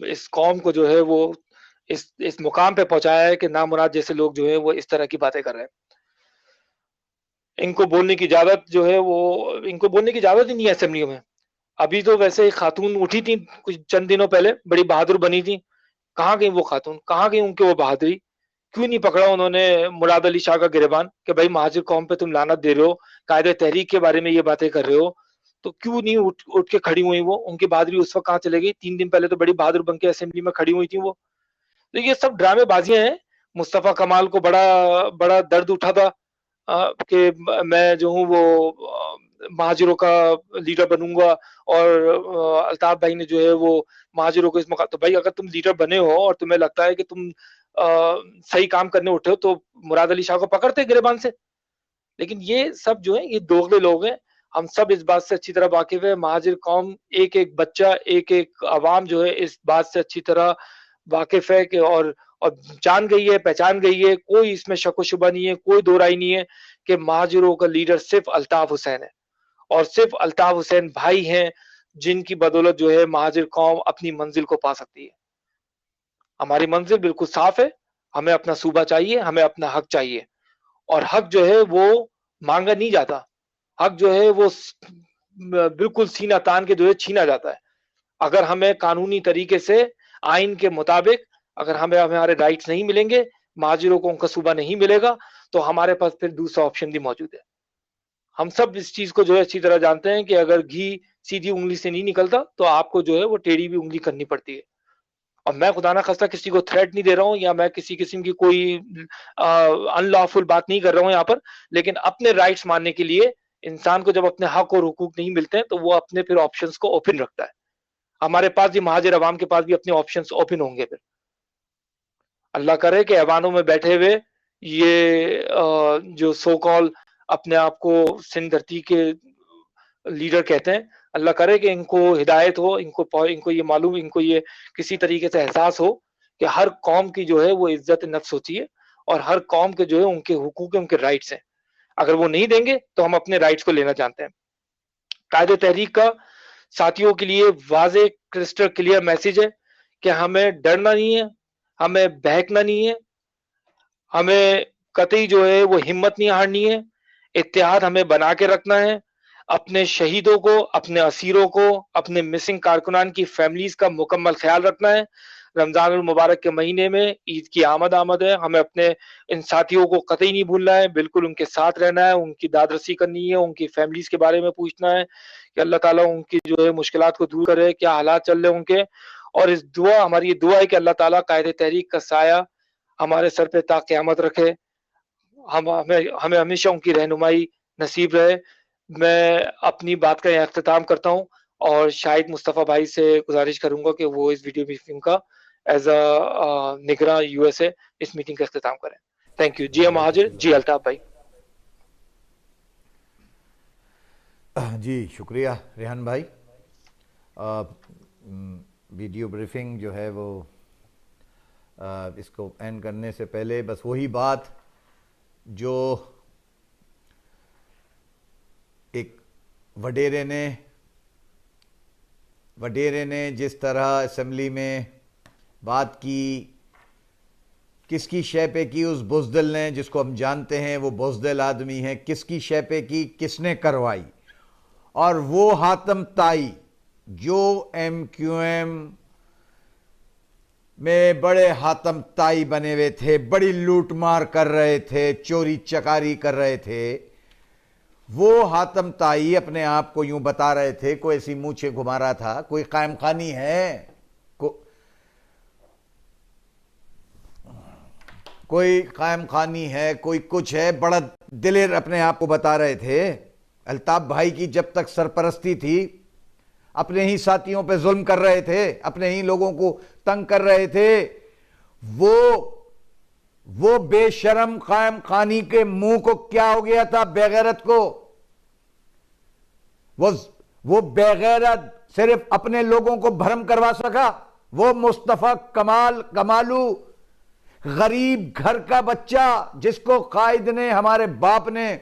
इस कौम को जो है वो इस मुकाम पे पहुंचाया है कि नामुराद जैसे लोग जो है वो इस तरह की बातें कर रहे हैं। इनको बोलने की इजाजत जो है वो, इनको बोलने की इजाजत ही नहीं है असेंबलियों में। अभी तो वैसे खातून उठी थी कुछ चंद दिनों पहले, बड़ी बहादुर बनी थी। कहाँ गई वो खातून, कहाँ गई उनके वो बहादुरी? क्यों नहीं पकड़ा उन्होंने मुराद अली शाह का गिरबान कि भाई महाजिर कौम पे तुम लानत दे रहे हो, कायदे तहरीक के बारे में ये बातें कर रहे हो? तो क्यों नहीं उठ के खड़ी हुई वो? उनकी बहादुरी उस वक्त कहाँ चले गई? 3 दिन पहले तो बड़ी बहादुर बन के असेंबली में खड़ी हुई थी वो। तो ये सब ड्रामेबाजियां हैं। मुस्तफा कमाल को बड़ा बड़ा दर्द उठा था कि मैं जो हूँ वो महाजिरों का लीडर बनूंगा और अल्ताफ भाई ने जो है वो महाजिरों को इस मौका। तो भाई अगर तुम लीडर बने हो और तुम्हें लगता है कि तुम सही काम करने उठे हो तो मुराद अली शाह को पकड़ते गिरबान से। लेकिन ये सब जो है ये दोगले लोग हैं। हम सब इस बात से अच्छी तरह वाकिफ है, महाजिर कौम, एक एक बच्चा, एक एक आवाम जो है इस बात से अच्छी तरह वाकिफ है कि और जान गई है, पहचान गई है, कोई इसमें शक व शुबा नहीं है, कोई दो राय नहीं है कि महाजिरों का लीडर सिर्फ अल्ताफ हुसैन है और सिर्फ अल्ताफ हुसैन भाई हैं जिनकी बदौलत जो है महाजिर कौम अपनी मंजिल को पा सकती है। हमारी मंजिल बिल्कुल साफ है, हमें अपना सूबा चाहिए, हमें अपना हक चाहिए और हक जो है वो मांगा नहीं जाता, हक जो है वो बिल्कुल सीना तान के जो है छीना जाता है। अगर हमें कानूनी तरीके से आइन के मुताबिक अगर हमें हमारे राइट्स नहीं मिलेंगे, महाजिरों को उनका सूबा नहीं मिलेगा, तो हमारे पास फिर दूसरा ऑप्शन भी मौजूद है। हम सब इस चीज को जो है अच्छी तरह जानते हैं कि अगर घी सीधी उंगली से नहीं निकलता तो आपको जो है वो टेढ़ी भी उंगली करनी पड़ती है। और मैं खुदा ना खास्ता किसी को थ्रेट नहीं दे रहा हूँ या मैं किसी किस्म की कोई अनलॉफुल बात नहीं कर रहा हूँ यहाँ पर, लेकिन अपने राइट्स मानने के लिए इंसान को जब अपने हक और हुकूक नहीं मिलते हैं तो वो अपने फिर ऑप्शंस को ओपन रखता है। हमारे पास भी, महाजिर अवाम के पास भी अपने ऑप्शंस ओपन होंगे फिर। अल्लाह करे कि ऐवानों में बैठे हुए ये जो सो कॉल अपने आप को सिंध धरती के लीडर कहते हैं, अल्लाह करे कि इनको हिदायत हो, इनको ये मालूम, इनको ये किसी तरीके से एहसास हो कि हर कौम की जो है वो इज्जत नफ्स होती है और हर कौम के जो है उनके हुकूक, उनके राइट्स हैं। अगर वो नहीं देंगे तो हम अपने राइट्स को लेना जानते हैं। कायदे तहरीक का साथियों के लिए वाज़े क्रिस्टल क्लियर मैसेज है कि हमें डरना नहीं है, हमें बहकना नहीं है, हमें कतई जो है वो हिम्मत नहीं हारनी है, इत्तेहाद हमें बना के रखना है। अपने शहीदों को, अपने असीरों को, अपने मिसिंग कारकुनान की फैमिलीज का मुकम्मल ख्याल रखना है। रमजान मुबारक के महीने में ईद की आमद है, हमें अपने इन साथियों को कतई नहीं भूलना है, बिल्कुल उनके साथ रहना है, उनकी दादरसी करनी है, उनकी फैमिलीज के बारे में पूछना है कि अल्लाह ताला उनकी जो है मुश्किलात को दूर करे, क्या हालात चल रहे उनके। और इस दुआ, हमारी ये दुआ है कि अल्लाह ताला कायदे तहरीक का साया हमारे सर पे ता क़यामत रखे, हमें हमेशा उनकी रहनुमाई नसीब रहे। मैं अपनी बात का यहाँ अख्तिताम करता हूँ और शाहिद मुस्तफ़ा भाई से गुजारिश करूंगा कि वो इस वीडियो ब्रीफिंग का एज अ निगरां यूएसए इस मीटिंग का अख्तिताम करें। Thank you. जी महाजिर, जी अल्ताफ भाई। जी शुक्रिया रेहान भाई। वीडियो ब्रीफिंग जो है वो इसको एंड करने से पहले बस वही बात जो एक वडेरे ने जिस तरह असेंबली में बात की, किसकी शय पे की? उस बुज़दिल ने, जिसको हम जानते हैं वो बुज़दिल आदमी है। किसकी शय पे की, किसने करवाई? और वो हातम ताई जो MQM में बड़े हातम ताई बने हुए थे, बड़ी लूटमार कर रहे थे, चोरी चकारी कर रहे थे, वो हातम ताई अपने आप को यूं बता रहे थे, कोई ऐसी मूछे घुमा रहा था, कोई कायम खानी है, कोई कायम खानी है, कोई कुछ है, बड़ा दिलेर अपने आप को बता रहे थे। अल्ताफ भाई की जब तक सरपरस्ती थी अपने ही साथियों पे जुल्म कर रहे थे, अपने ही लोगों को तंग कर रहे थे। वो बेशरम कायम खानी के मुंह को क्या हो गया था? बेगैरत को। वो बेगैरत सिर्फ अपने लोगों को भ्रम करवा सका। वो मुस्तफा कमालू गरीब घर का बच्चा जिसको कायद ने, हमारे बाप ने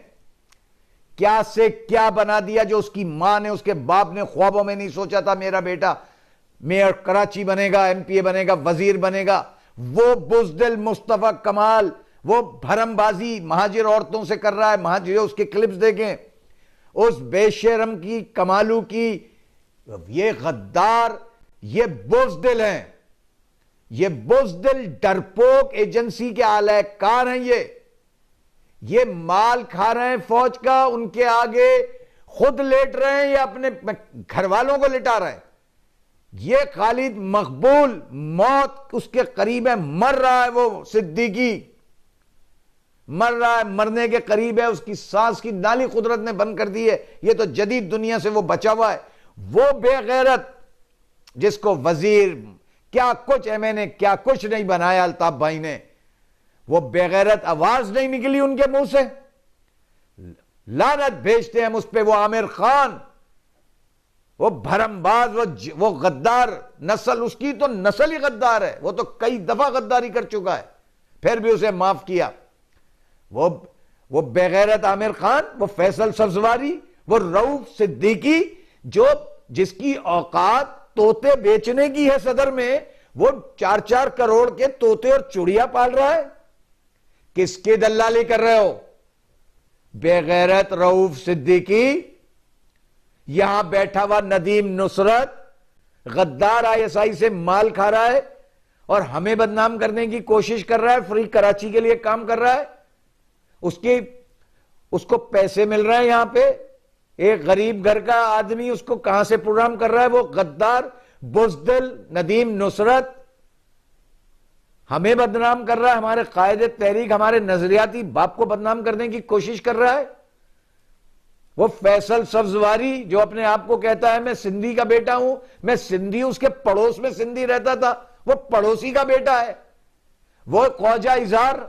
क्या से क्या बना दिया, जो उसकी मां ने, उसके बाप ने ख्वाबों में नहीं सोचा था मेरा बेटा मेयर कराची बनेगा, MPA बनेगा, वजीर बनेगा। वो बुज़दिल मुस्तफा कमाल वो भरमबाजी महाजिर औरतों से कर रहा है। महाजिर उसके क्लिप्स देखें, उस बेशरम की, कमालू की, ये गद्दार, ये बुज़दिल हैं, ये बुज़दिल डरपोक एजेंसी के आलयकार हैं। ये माल खा रहे हैं फौज का, उनके आगे खुद लेट रहे हैं या अपने घर वालों को लिटा रहे हैं। ये खालिद मकबूल मौत उसके करीब है, मर रहा है। वो सिद्दीकी मर रहा है, मरने के करीब है, उसकी सांस की नाली कुदरत ने बंद कर दी है। ये तो जदीद दुनिया से वो बचा हुआ है। वो बेगैरत जिसको वजीर क्या कुछ मैंने क्या कुछ नहीं बनाया अल्ताफ भाई ने, वो बेगैरत आवाज नहीं निकली उनके मुंह से। लानत भेजते हैं हम उस पे। वो आमिर खान, वो भरमबाज, वो गद्दार नस्ल, उसकी तो नस्ल ही गद्दार है। वो तो कई दफा गद्दारी कर चुका है, फिर भी उसे माफ किया। वो बेगैरत आमिर खान, वो फैसल सब्जवारी, वो रऊफ सिद्दीकी, जिसकी औकात तोते बेचने की है सदर में, वो 4-4 करोड़ के तोते और चुड़िया पाल रहा है। किसकी दलाली कर रहे हो? बेगैरत रऊफ सिद्दीकी, यहां बैठा हुआ नदीम नुसरत गद्दार ISI से माल खा रहा है और हमें बदनाम करने की कोशिश कर रहा है, फ्री कराची के लिए काम कर रहा है। उसको पैसे मिल रहे हैं यहां पे, एक गरीब घर का आदमी उसको कहां से प्रोग्राम कर रहा है, वो गद्दार बुज़दिल नदीम नुसरत हमें बदनाम कर रहा है, हमारे कायदे तहरीक, हमारे नजरियाती बाप को बदनाम करने की कोशिश कर रहा है। वो फैसल सब्जवारी जो अपने आप को कहता है मैं सिंधी का बेटा हूं, मैं सिंधी, उसके पड़ोस में सिंधी रहता था, वो पड़ोसी का बेटा है। वो ख्वाजा इजार,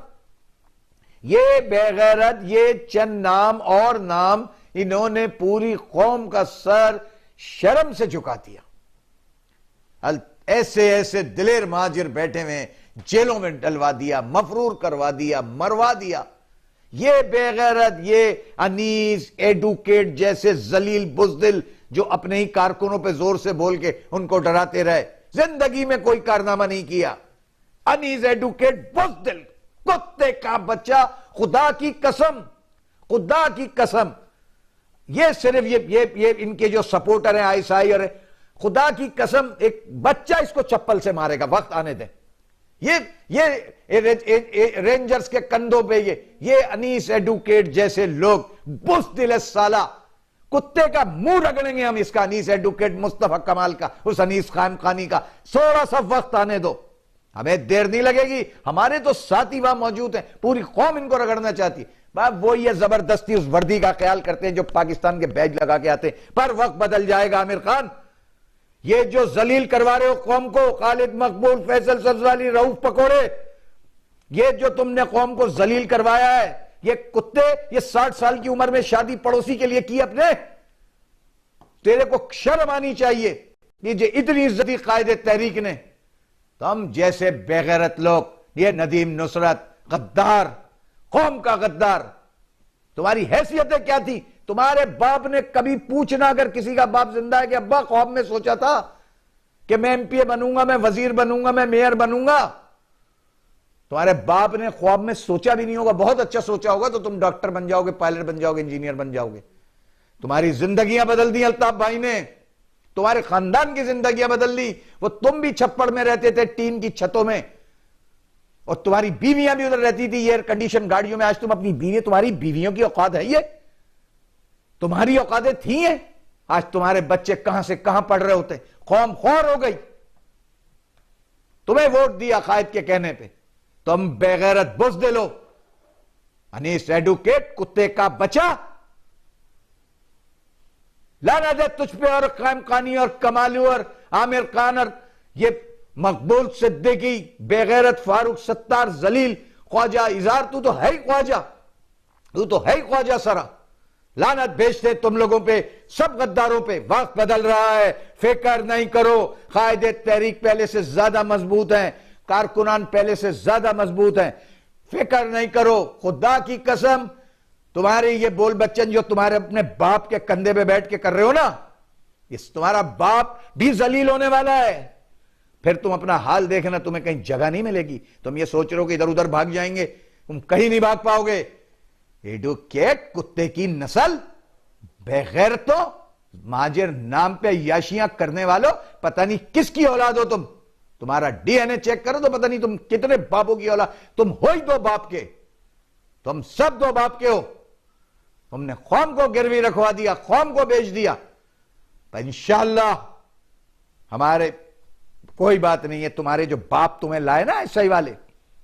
ये बेगैरत, ये चंद नाम और नाम, इन्होंने पूरी कौम का सर शर्म से झुका दिया। ऐसे ऐसे दिलेर महाजिर बैठे हुए जेलों में डलवा दिया, मफरूर करवा दिया, मरवा दिया। ये बेगैरत, ये अनीस एडुकेट जैसे जलील बुज़दिल जो अपने ही कारकुनों पे जोर से बोल के उनको डराते रहे, जिंदगी में कोई कारनामा नहीं किया। अनीस एडुकेट बुज़दिल, कुत्ते का बच्चा, खुदा की कसम, खुदा की कसम, ये सिर्फ ये इनके जो सपोर्टर हैं आईएसआई और खुदा की कसम एक बच्चा इसको चप्पल से मारेगा, वक्त आने दें। ये रेंजर्स के कंधों पे ये अनीस एडुकेट जैसे लोग, बुज़दिल साला, कुत्ते का मुंह रगड़ेंगे हम इसका, अनीस एडुकेट मुस्तफा कमाल का, उस अनीस खानी का। थोड़ा सा वक्त आने दो, हमें देर नहीं लगेगी। हमारे तो साथी वहां मौजूद हैं, पूरी कौम इनको रगड़ना चाहती। वो ये जबरदस्ती उस वर्दी का ख्याल करते हैं जो पाकिस्तान के बैज लगा के आते हैं, पर वक्त बदल जाएगा। आमिर खान, ये जो जलील करवा रहे हो कौम को, खालिद मकबूल, फैसल सब्जवाली, रऊफ पकोड़े, ये जो तुमने कौम को जलील करवाया है, ये कुत्ते, ये 60 साल की उम्र में शादी पड़ोसी के लिए की अपने, तेरे को शर्म आनी चाहिए। ये जो इतनी इज्जती कायदे तहरीक ने, तुम जैसे बेगैरत लोग, ये नदीम नुसरत गद्दार, कौम का गद्दार, तुम्हारी हैसियतें क्या थी? तुम्हारे बाप ने कभी पूछना, अगर किसी का बाप जिंदा है, कि अब्बा ख्वाब में सोचा था कि मैं एमपीए बनूंगा, मैं वजीर बनूंगा, मैं मेयर बनूंगा? तुम्हारे बाप ने ख्वाब में सोचा भी नहीं होगा। बहुत अच्छा सोचा होगा तो तुम डॉक्टर बन जाओगे, पायलट बन जाओगे, इंजीनियर बन जाओगे। तुम्हारी जिंदगियां बदल दी अल्ताफ भाई ने, तुम्हारे खानदान की जिंदगियां बदल दी। वो तुम भी छप्पड़ में रहते थे, टीन की छतों में, और तुम्हारी बीवियां भी उधर रहती थी एयर कंडीशन गाड़ियों में। आज तुम अपनी बीवी, तुम्हारी बीवियों की औकात है, ये तुम्हारी औकातें थी हैं? आज तुम्हारे बच्चे कहां से कहां पढ़ रहे होते, कौम खौर हो गई। तुम्हें वोट दिया कायद के कहने पे, तुम बेगैरत बुज़दिल हो, अनीस एडुकेट कुत्ते का बच्चा। लानत है तुझ पे और कायम खानी और कमालू और आमिर खान और ये मकबूल सिद्दीकी, बेगैरत फारूक सत्तार, जलील ख्वाजा इजार, तू तो है ही ख्वाजा, तू तो है ही ख्वाजा सरा। लानत भेजते तुम लोगों पे, सब गद्दारों पे। वक्त बदल रहा है, फिक्र नहीं करो। कायदे तहरीक पहले से ज्यादा मजबूत हैं, कारकुनान पहले से ज्यादा मजबूत हैं, फिक्र नहीं करो। खुदा की कसम, तुम्हारे ये बोल बच्चन जो तुम्हारे अपने बाप के कंधे पे बैठ के कर रहे हो ना, इस तुम्हारा बाप भी जलील होने वाला है। फिर तुम अपना हाल देखना, तुम्हें कहीं जगह नहीं मिलेगी। तुम ये सोच रहे हो कि इधर उधर भाग जाएंगे, तुम कहीं नहीं भाग पाओगे। एडुकेट कुत्ते की नस्ल, बेगैरतों, माजिर नाम पे याशियां करने वालों, पता नहीं किसकी औलाद हो तुम। तुम्हारा डीएनए चेक करो तो पता नहीं तुम कितने बापों की औलाद। तुम हो ही दो बाप के, तुम सब दो बाप के हो। तुमने कौम को गिरवी रखवा दिया, कौम को बेच दिया। पर इंशाअल्लाह हमारे कोई बात नहीं है, तुम्हारे जो बाप तुम्हें लाए ना ऐसा ही वाले,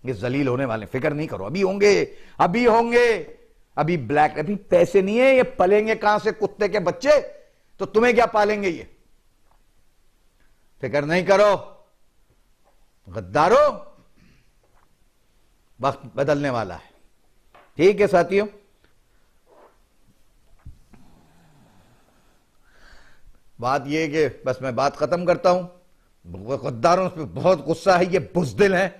ये जलील होने वाले, फिक्र नहीं करो। अभी होंगे, अभी होंगे, अभी ब्लैक, अभी पैसे नहीं है, ये पलेंगे कहां से कुत्ते के बच्चे, तो तुम्हें क्या पालेंगे ये? फिक्र नहीं करो गद्दारों, वक्त बदलने वाला है। ठीक है साथियों, बात यह कि बस मैं बात खत्म करता हूं। गद्दारों पे बहुत गुस्सा है, ये बुज़दिल हैं,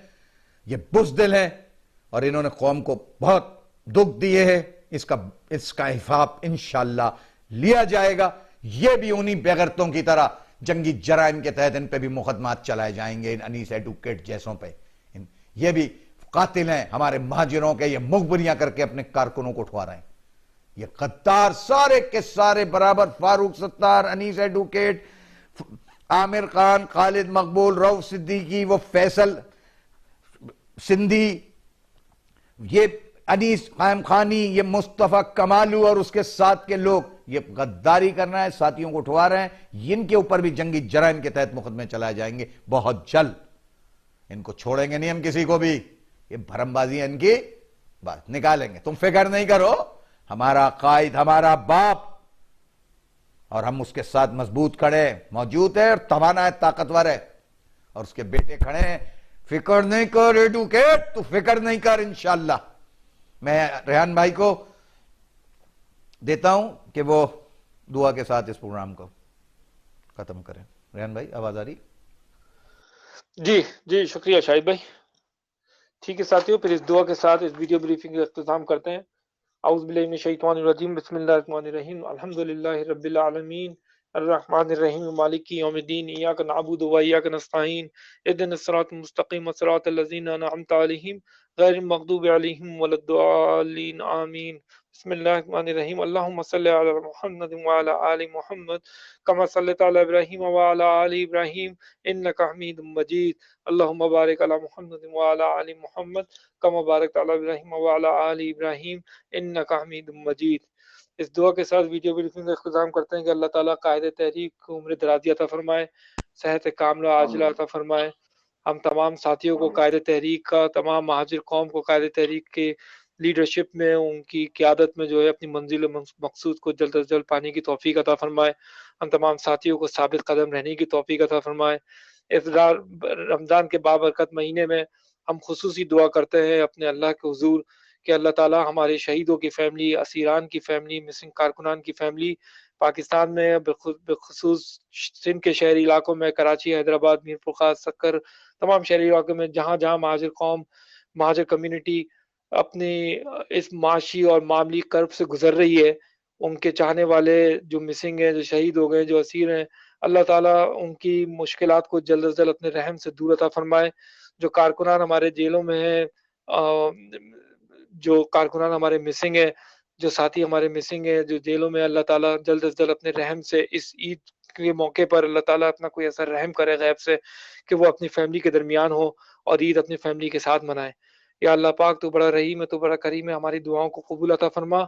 ये बुज़दिल हैं, और इन्होंने कौम को बहुत दुख दिए हैं। इसका हिसाब इंशाअल्लाह लिया जाएगा। ये भी उन्हीं बेगरतों की तरह जंगी जराइम के तहत इन पे भी मुकदमात चलाए जाएंगे, इन अनीस एडुकेट जैसों पे। ये भी कातिल हैं, हमारे महाजिरों के, ये मुखबरियां करके अपने कारकुनों को उठवा रहे हैं। ये गद्दार सारे के सारे बराबर, फारूक सत्तार, अनीस एडुकेट, आमिर खान, खालिद मकबूल, रऊफ सिद्दीकी, वो फैसल सिंधी, ये अनीस कायम खानी, ये मुस्तफ़ा कमालू और उसके साथ के लोग ये गद्दारी करना है, साथियों को उठवा रहे हैं। इनके ऊपर भी जंगी जराइम के तहत मुकदमे चलाए जाएंगे बहुत जल्द। इनको छोड़ेंगे नहीं हम किसी को भी। ये भरमबाजी है इनकी, बस निकालेंगे। तुम फिक्र नहीं करो, हमारा कायद हमारा बाप और हम उसके साथ मजबूत खड़े मौजूद है और तवाना है, ताकतवर है, और उसके बेटे खड़े हैं। फिक्र नहीं कर एडुकेट, तू फिक्र नहीं कर। इंशाअल्लाह मैं रेहान भाई को देता हूं कि वो दुआ के साथ इस प्रोग्राम को खत्म करें। रेहान भाई आवाज आ रही? जी जी, शुक्रिया शाहिद भाई। ठीक है साथियों, फिर इस दुआ के साथ इस वीडियो ब्रीफिंग का इख्तिताम करते हैं। औज़ु बिल्लाहि मिनश शैतानिर रजीम, बिस्मिल्लाहिर रहमानिर रहीम, अल्हम्दुलिल्लाहि रब्बिल आलमीन, अर्रहमानिर रहीम, मालिकी यौमिद्दीन, इय्याका नअबुदु व इय्याका नस्तईन, इहदिनस सिरातल मुस्तकीम, सिरातल लज़ीना अनअमता अलैहिम, गैरिल मग़दूबि अलैहिम वलद्दाल्लीन, आमीन। बिस्मिल्लाहिर्रहमानिर्रहीम, अल्लाहुम्मा सल्लि अला मुहम्मद व अला आलि मुहम्मद कमा सल्लैता अला इब्राहीम व अला आलि इब्राहीम इन्नका हमीदुम मजीद। अल्लाहुम्मा बारिक अला मुहम्मद व अला आलि मुहम्मद कमा बारकता अला इब्राहीम व अला आलि इब्राहीम इन्नका हमीदुम मजीद। इस दुआ के साथ वीडियो ब्रीफिंग का इख्तिताम करते हैं कि अल्लाह ताला कायदे तहरीक को उम्र दराज़ी अता फरमाए, सेहत कामिला आजिला अता फरमाए। हम तमाम साथियों को कायदे तहरीक का, तमाम महाजिर कौम को कायदे तहरीक के लीडरशिप में, उनकी क़यादत में जो है अपनी मंजिल मकसूद को जल्द अज जल्द पाने की तौफीक अता फरमाए। हम तमाम साथियों को साबित कदम रहने की तौफीक अता फरमाए। इस रमज़ान के बाबरकत महीने में हम खुसूसी दुआ करते हैं अपने अल्लाह के हुजूर कि अल्लाह ताला हमारे शहीदों की फैमिली, असीरान की फैमिली, मिसिंग कारकुनान की फैमिली, पाकिस्तान में बिखुसूस सिंध के शहरी इलाकों में, कराची, हैदराबाद, मीरपुर खास, सक्कर, तमाम शहरी इलाकों में जहाँ जहाँ महाजिर कौम, महाजिर कम्युनिटी अपनी इस माशी और मामली कर्ब से गुजर रही है, उनके चाहने वाले जो मिसिंग हैं, जो शहीद हो गए, जो असीर हैं, अल्लाह ताला उनकी मुश्किलात को जल्द अज जल्द अपने रहम से दूर अता फरमाए। जो कारकुनान हमारे जेलों में हैं, जो कारकुनान हमारे मिसिंग है, जो साथी हमारे मिसिंग है जो जेलों में, अल्लाह ताला जल्द अज जल्द अपने रहम से इस ईद के मौके पर अल्लाह ताला अपना कोई ऐसा रहम करे गैब से कि वो अपनी फैमिली के दरमियान हो और ईद अपनी फैमिली के साथ मनाए। या अल्लाह पाक, तू बड़ा रहीम है, तू बड़ा करीम है, हमारी दुआओं को कबूल अता फरमा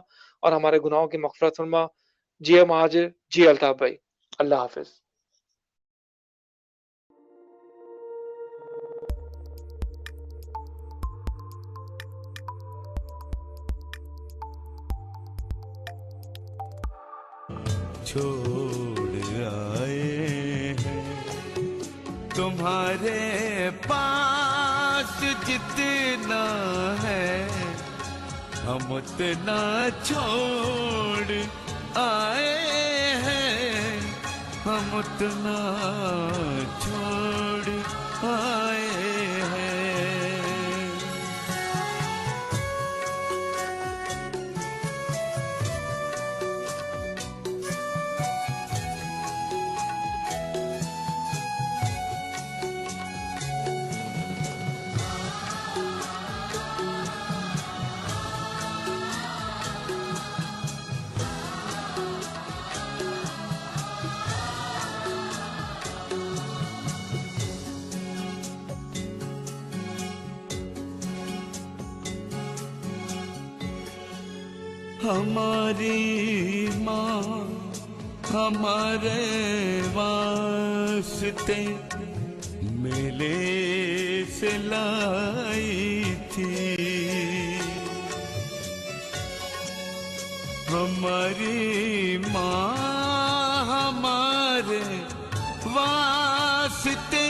और हमारे गुनाहों की मग़फ़िरत फरमा। जी महाजिर, जी अल्ताफ़ भाई, अल्लाह हाफ़िज़। छोड़ आए हैं तुम्हारे पास जितना है, हम उतना छोड़ आए हैं, हम उतना छोड़ आए हैं। हमारी माँ हमारे वास्ते मेले से लाई थी, हमारी माँ हमारे वास्ते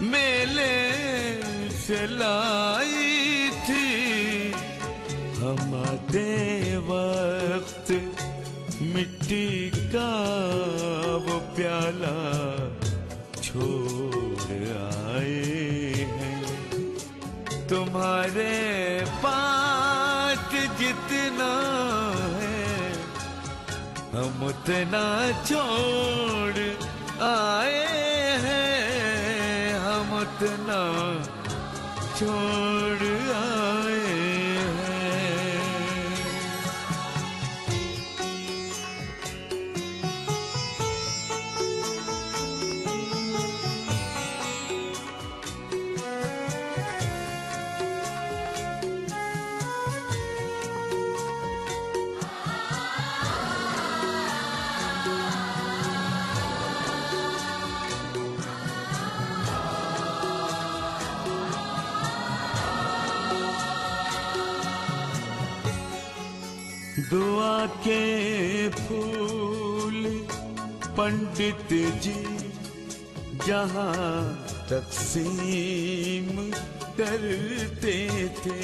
मेले से लाई थी। हम आते वक्त मिट्टी का वो प्याला छोड़ आए हैं, तुम्हारे पास जितना है, हम उतना छोड़ आए हैं, हम उतना छोड़ आए हैं। के फूल पंडित जी जहाँ तकसीम करते थे,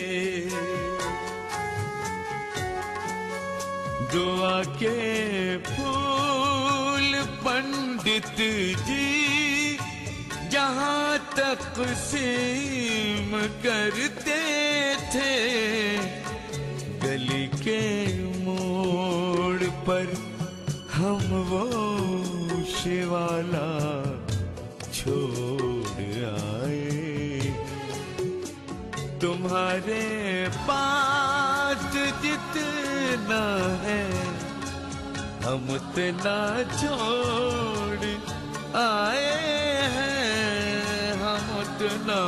दुआ के फूल पंडित जी जहाँ तकसीम करते थे, गली के मोड़ पर हम वो शिवाला छोड़ आए। तुम्हारे पास जितना है हम उतना छोड़ आए हैं, हम उतना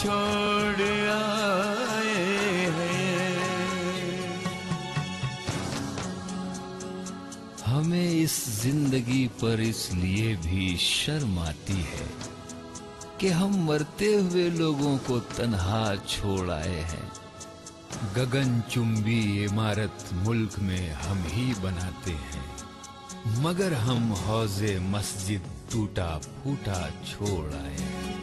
छोड़ आए हैं। हमें इस जिंदगी पर इसलिए भी शर्म आती है कि हम मरते हुए लोगों को तन्हा छोड़ आए हैं। गगनचुंबी इमारत मुल्क में हम ही बनाते हैं, मगर हम हौजे मस्जिद टूटा फूटा छोड़ आए हैं।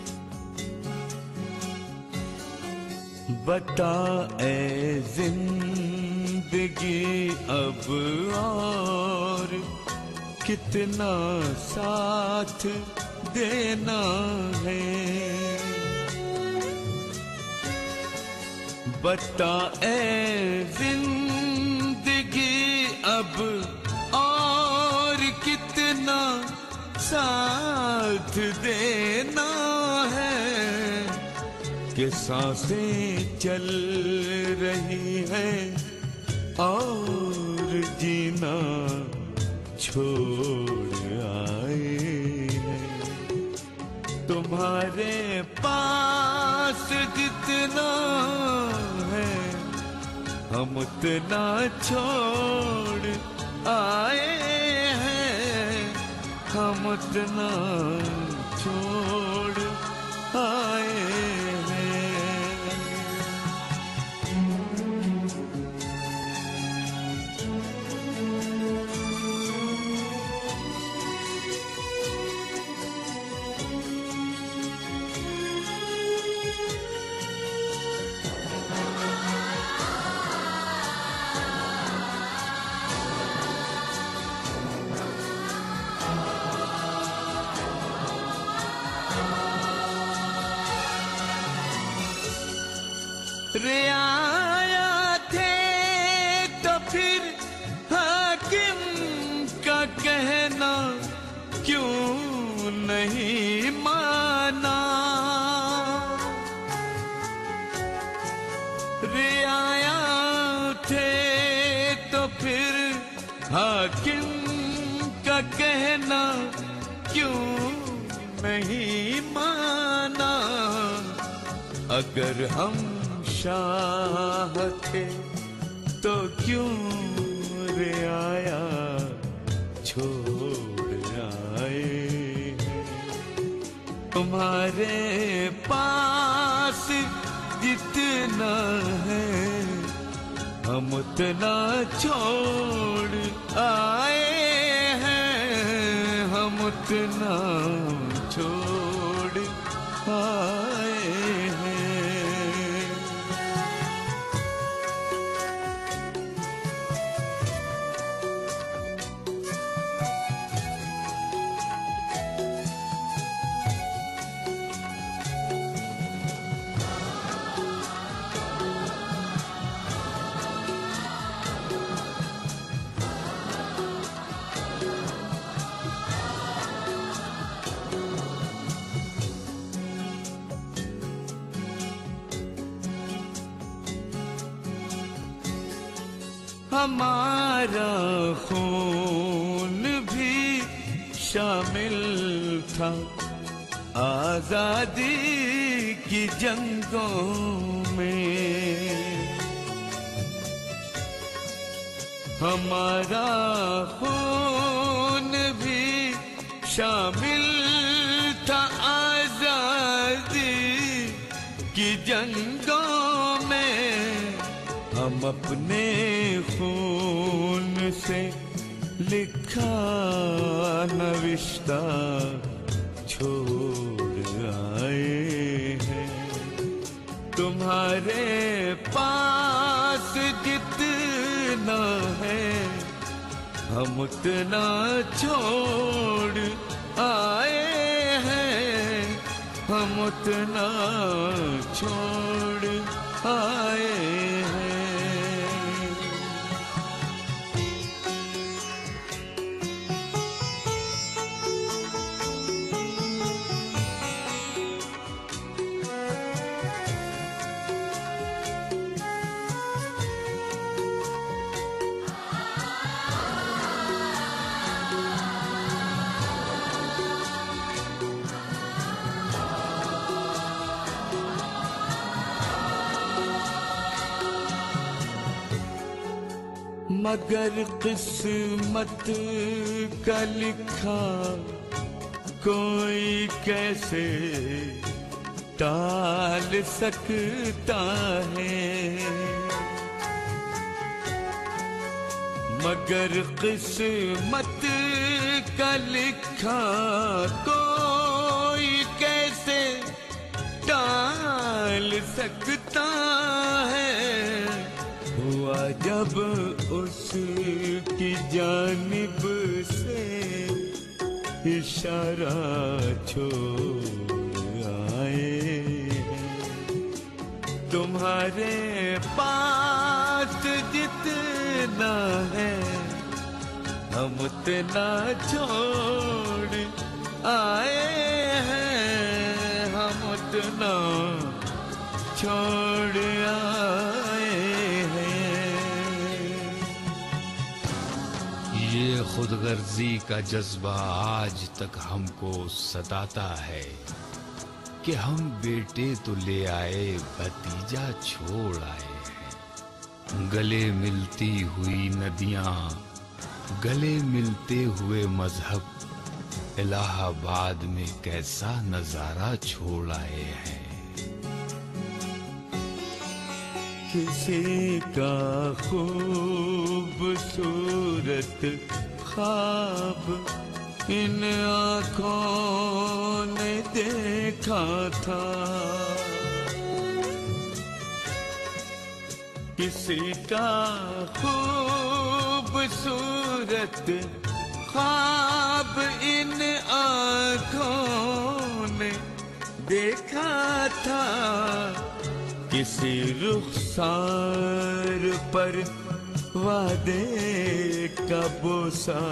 बता ए जिंदगी अब और कितना साथ देना है, बता ए जिंदगी अब और कितना साथ देना है, कि सांसें चल रही है और जीना छोड़ आए हैं। तुम्हारे पास जितना है हम उतना छोड़ आए हैं, हम उतना छोड़ आए हैं। रियाया थे तो फिर हाकिम का कहना क्यों नहीं माना, रियाया थे तो फिर हाकिम का कहना क्यों नहीं माना, अगर हम शाह थे तो क्यों रियाया छोड़ आए हैं। तुम्हारे पास जितना है हम उतना छोड़ आए हैं, हम उतना छोड़ आए हैं। हमारा खून भी शामिल था आजादी की जंगों में, हमारा खून भी शामिल था आजादी की जंगों में, हम अपने खून से लिखा नविश्ता छोड़ आए हैं। तुम्हारे पास जितना है हम उतना छोड़ आए हैं, हम उतना छोड़ आए हैं। मगर किस्मत का लिखा कोई कैसे टाल सकता है। मगर किस्मत का लिखा कोई कैसे टाल सकता है। हुआ जब उसकी जानिब से इशारा छोड़ आए हैं। तुम्हारे पास जितना है हम उतना छोड़ आए हैं, हम उतना छोड़ आए हैं। ये खुदगर्जी का जज्बा आज तक हमको सताता है कि हम बेटे तो ले आए, भतीजा छोड़ आए हैं। गले मिलती हुई नदियां, गले मिलते हुए मजहब, इलाहाबाद में कैसा नजारा छोड़ आए हैं। किसी का खूबसूरत ख्वाब इन आँखों ने देखा था। किसी का खूबसूरत ख्वाब इन आँखों ने देखा था। किसी रुखसार पर वादे का बोसा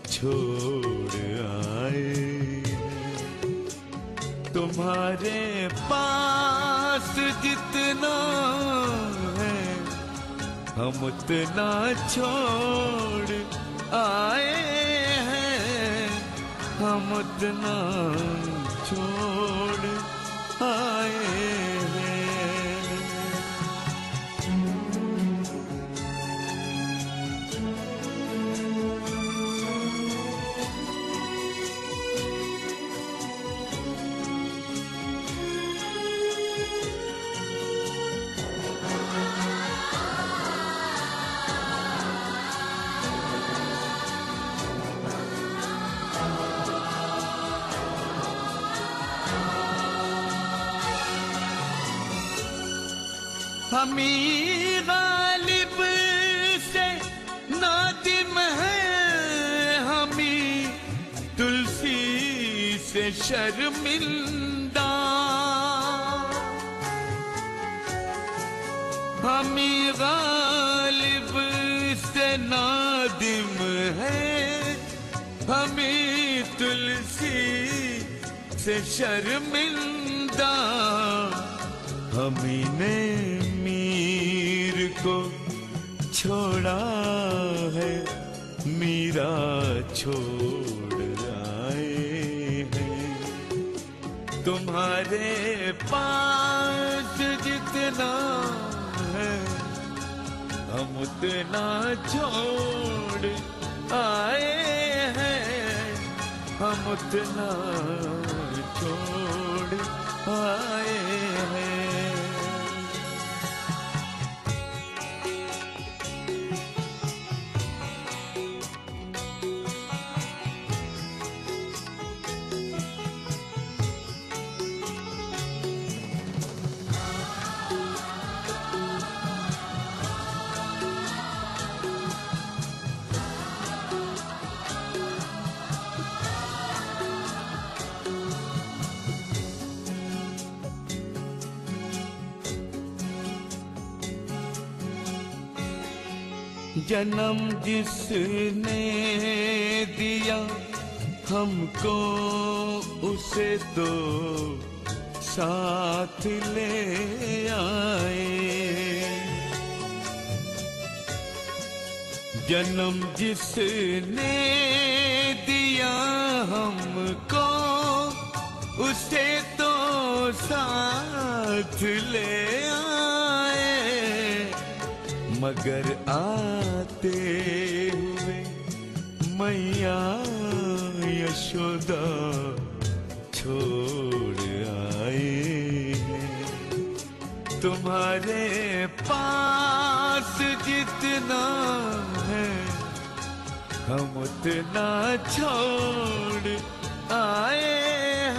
छोड़ आए। तुम्हारे पास जितना है हम उतना छोड़ आए हैं, हम उतना छोड़ आए हैं। हमी गालिब से नादिम है, हमी तुलसी से शर्मिंदा। हमी गालिब से नादिम है, हमी तुलसी से शर्मिंदा। हमी ने मीर को छोड़ा है, मीरा छोड़ आए हैं। तुम्हारे पास जितना है हम उतना छोड़ आए हैं, हम उतना छोड़ आए हैं। जन्म जिसने दिया हमको उसे तो साथ ले आए। जन्म जिसने दिया हमको उसे तो साथ ले आए, मगर आते हुए मैया यशोदा छोड़ आए हैं। तुम्हारे पास जितना है हम उतना छोड़ आए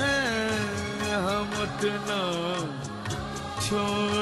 हैं, हम उतना छोड़